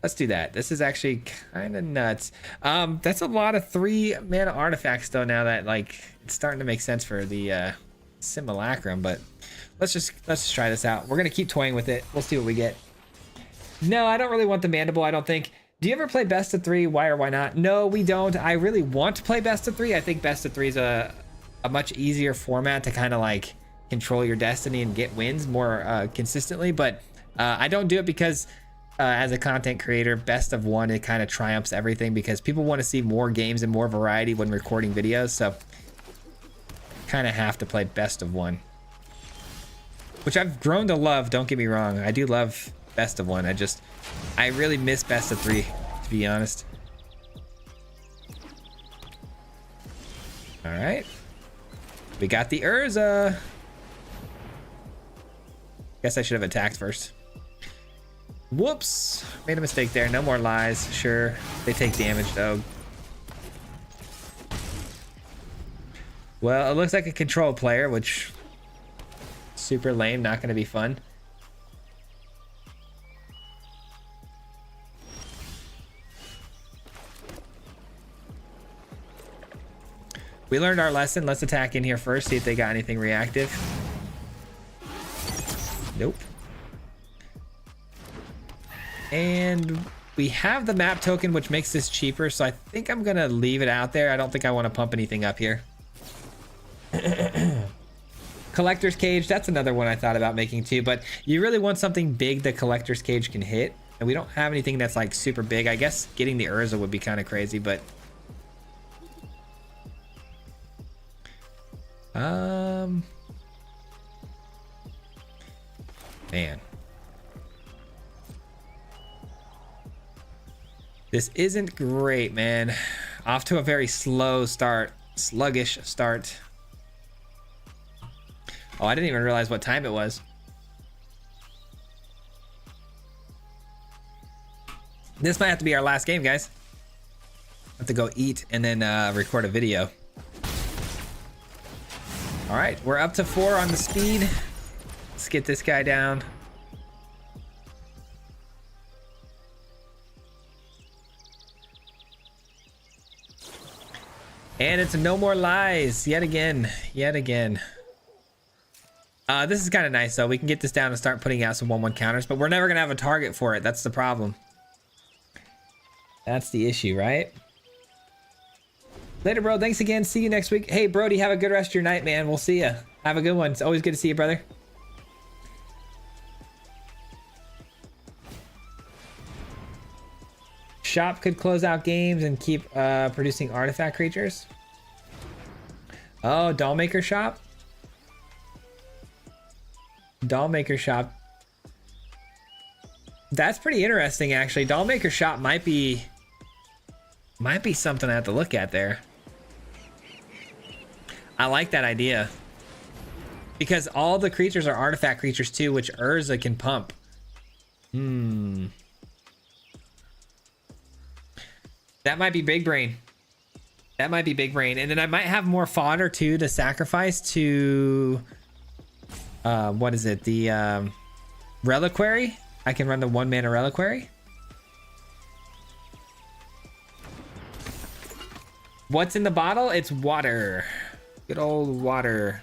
Let's do that. This is actually kind of nuts. That's a lot of 3 mana artifacts though. Now that like it's starting to make sense for the Simulacrum, but let's just try this out. We're gonna keep toying with it. We'll see what we get. No, I don't really want the Mandible. I don't think. Do you ever play best of 3? Why or why not? No, we don't. I really want to play best of 3. I think best of 3 is a much easier format to kind of like control your destiny and get wins more consistently. But I don't do it because as a content creator, best of 1, it kind of triumphs everything because people want to see more games and more variety when recording videos. So kind of have to play best of 1, which I've grown to love. Don't get me wrong. I do love best of 1. I really miss best of 3, to be honest. All right, we got the Urza. Guess I should have attacked first. Whoops, made a mistake there. No more lies. Sure, they take damage though. Well, it looks like a control player, which super lame, not going to be fun. We learned our lesson. Let's attack in here first, see if they got anything reactive. Nope. And we have the map token, which makes this cheaper, so I think I'm gonna leave it out there. I don't think I want to pump anything up here. Collector's Cage, that's another one I thought about making too, but you really want something big the Collector's Cage can hit, and we don't have anything that's like super big. I guess getting the Urza would be kind of crazy, but man, this isn't great, man. Off to a very slow start, sluggish start. Oh, I didn't even realize what time it was. This might have to be our last game, guys. I have to go eat and then record a video. All right, we're up to 4 on the speed. Let's get this guy down. And it's no more lies yet again. This is kind of nice though. We can get this down and start putting out some 1/1 counters, but we're never gonna have a target for it. That's the problem. That's the issue, right? Later, bro. Thanks again. See you next week. Hey, Brody, have a good rest of your night, man. We'll see ya. Have a good one. It's always good to see you, brother. Shop could close out games and keep producing artifact creatures. Oh, Dollmaker Shop. Dollmaker Shop. That's pretty interesting, actually. Dollmaker Shop might be something I have to look at there. I like that idea. Because all the creatures are artifact creatures too, which Urza can pump. That might be big brain. That might be big brain. And then I might have more fodder too to sacrifice to what is it? The Reliquary. I can run the 1 mana Reliquary. What's in the bottle? It's water. Good old water.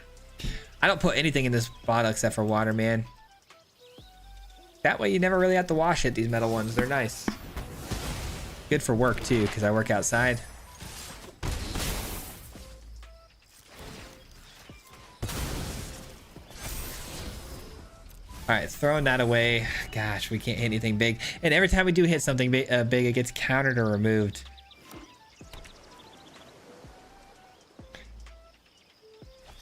I don't put anything in this bottle except for water, man. That way you never really have to wash it, these metal ones. They're nice. Good for work too, because I work outside. All right, throwing that away. Gosh, we can't hit anything big. And every time we do hit something big, it gets countered or removed.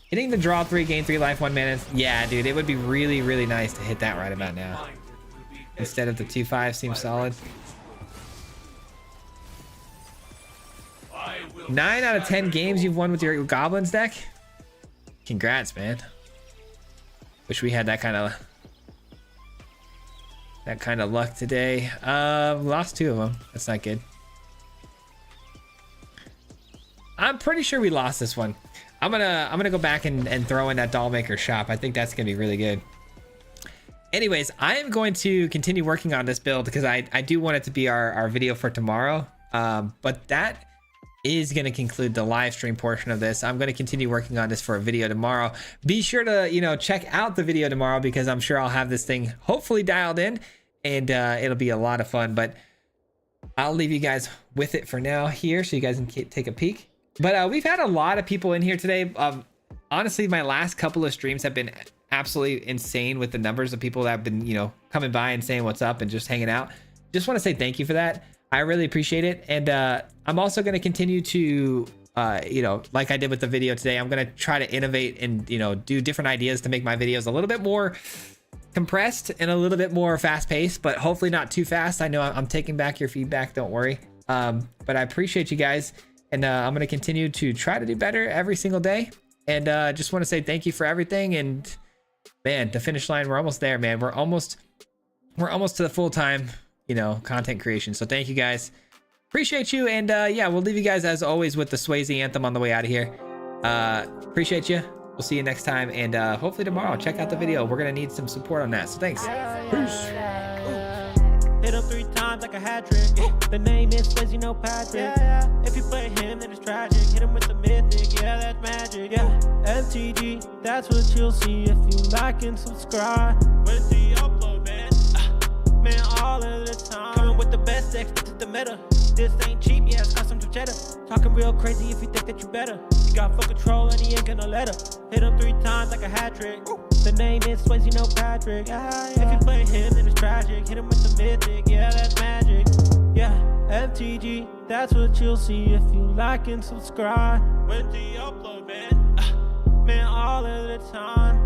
Hitting the draw 3, gain 3 life, 1 mana. Yeah, dude, it would be really, really nice to hit that right about now. instead of the 2-5 seems solid. 9 out of 10 games you've won with your goblins deck. Congrats, man. Wish we had that kind of luck today. Lost 2 of them. That's not good. I'm pretty sure we lost this one. I'm gonna go back and throw in that doll maker shop. I think that's gonna be really good. Anyways, I am going to continue working on this build because I do want it to be our video for tomorrow. But that is going to conclude the live stream portion of this. I'm going to continue working on this for a video tomorrow. Be sure to, you know, check out the video tomorrow because I'm sure I'll have this thing hopefully dialed in and it'll be a lot of fun. But I'll leave you guys with it for now here so you guys can take a peek. But we've had a lot of people in here today. Honestly, my last couple of streams have been absolutely insane with the numbers of people that have been, you know, coming by and saying what's up and just hanging out. Just want to say thank you for that. I really appreciate it. And I'm also going to continue to, you know, like I did with the video today, I'm going to try to innovate and, you know, do different ideas to make my videos a little bit more compressed and a little bit more fast paced, but hopefully not too fast. I know I'm taking back your feedback. Don't worry. But I appreciate you guys. And I'm going to continue to try to do better every single day. And just want to say thank you for everything. And man, the finish line, we're almost there, man. We're almost to the full-time, you know, content creation. So thank you guys. Appreciate you. And yeah, we'll leave you guys as always with the Swayze anthem on the way out of here. Appreciate you. We'll see you next time. And hopefully tomorrow, check out the video. We're going to need some support on that. So thanks. Peace. Hit him 3 times like a hat trick. The name is Swayze, no Patrick. If you play him, then it's tragic. Hit him with the mythic, yeah, that's magic. Yeah, MTG, that's what you'll see if you like and subscribe. Where's the upload, man? Man, all of the time. Coming with the best decks, this is the meta. This ain't cheap, yeah, it's cost some cheddar. Talking real crazy if you think that you better. You got full control and he ain't gonna let her. Hit him 3 times like a hat trick. The name is Swayze, no Patrick. If you play him, then it's tragic. Hit him with the mythic, yeah, that's magic. Yeah, MTG, that's what you'll see if you like and subscribe. When the upload, man? Man, all of the time.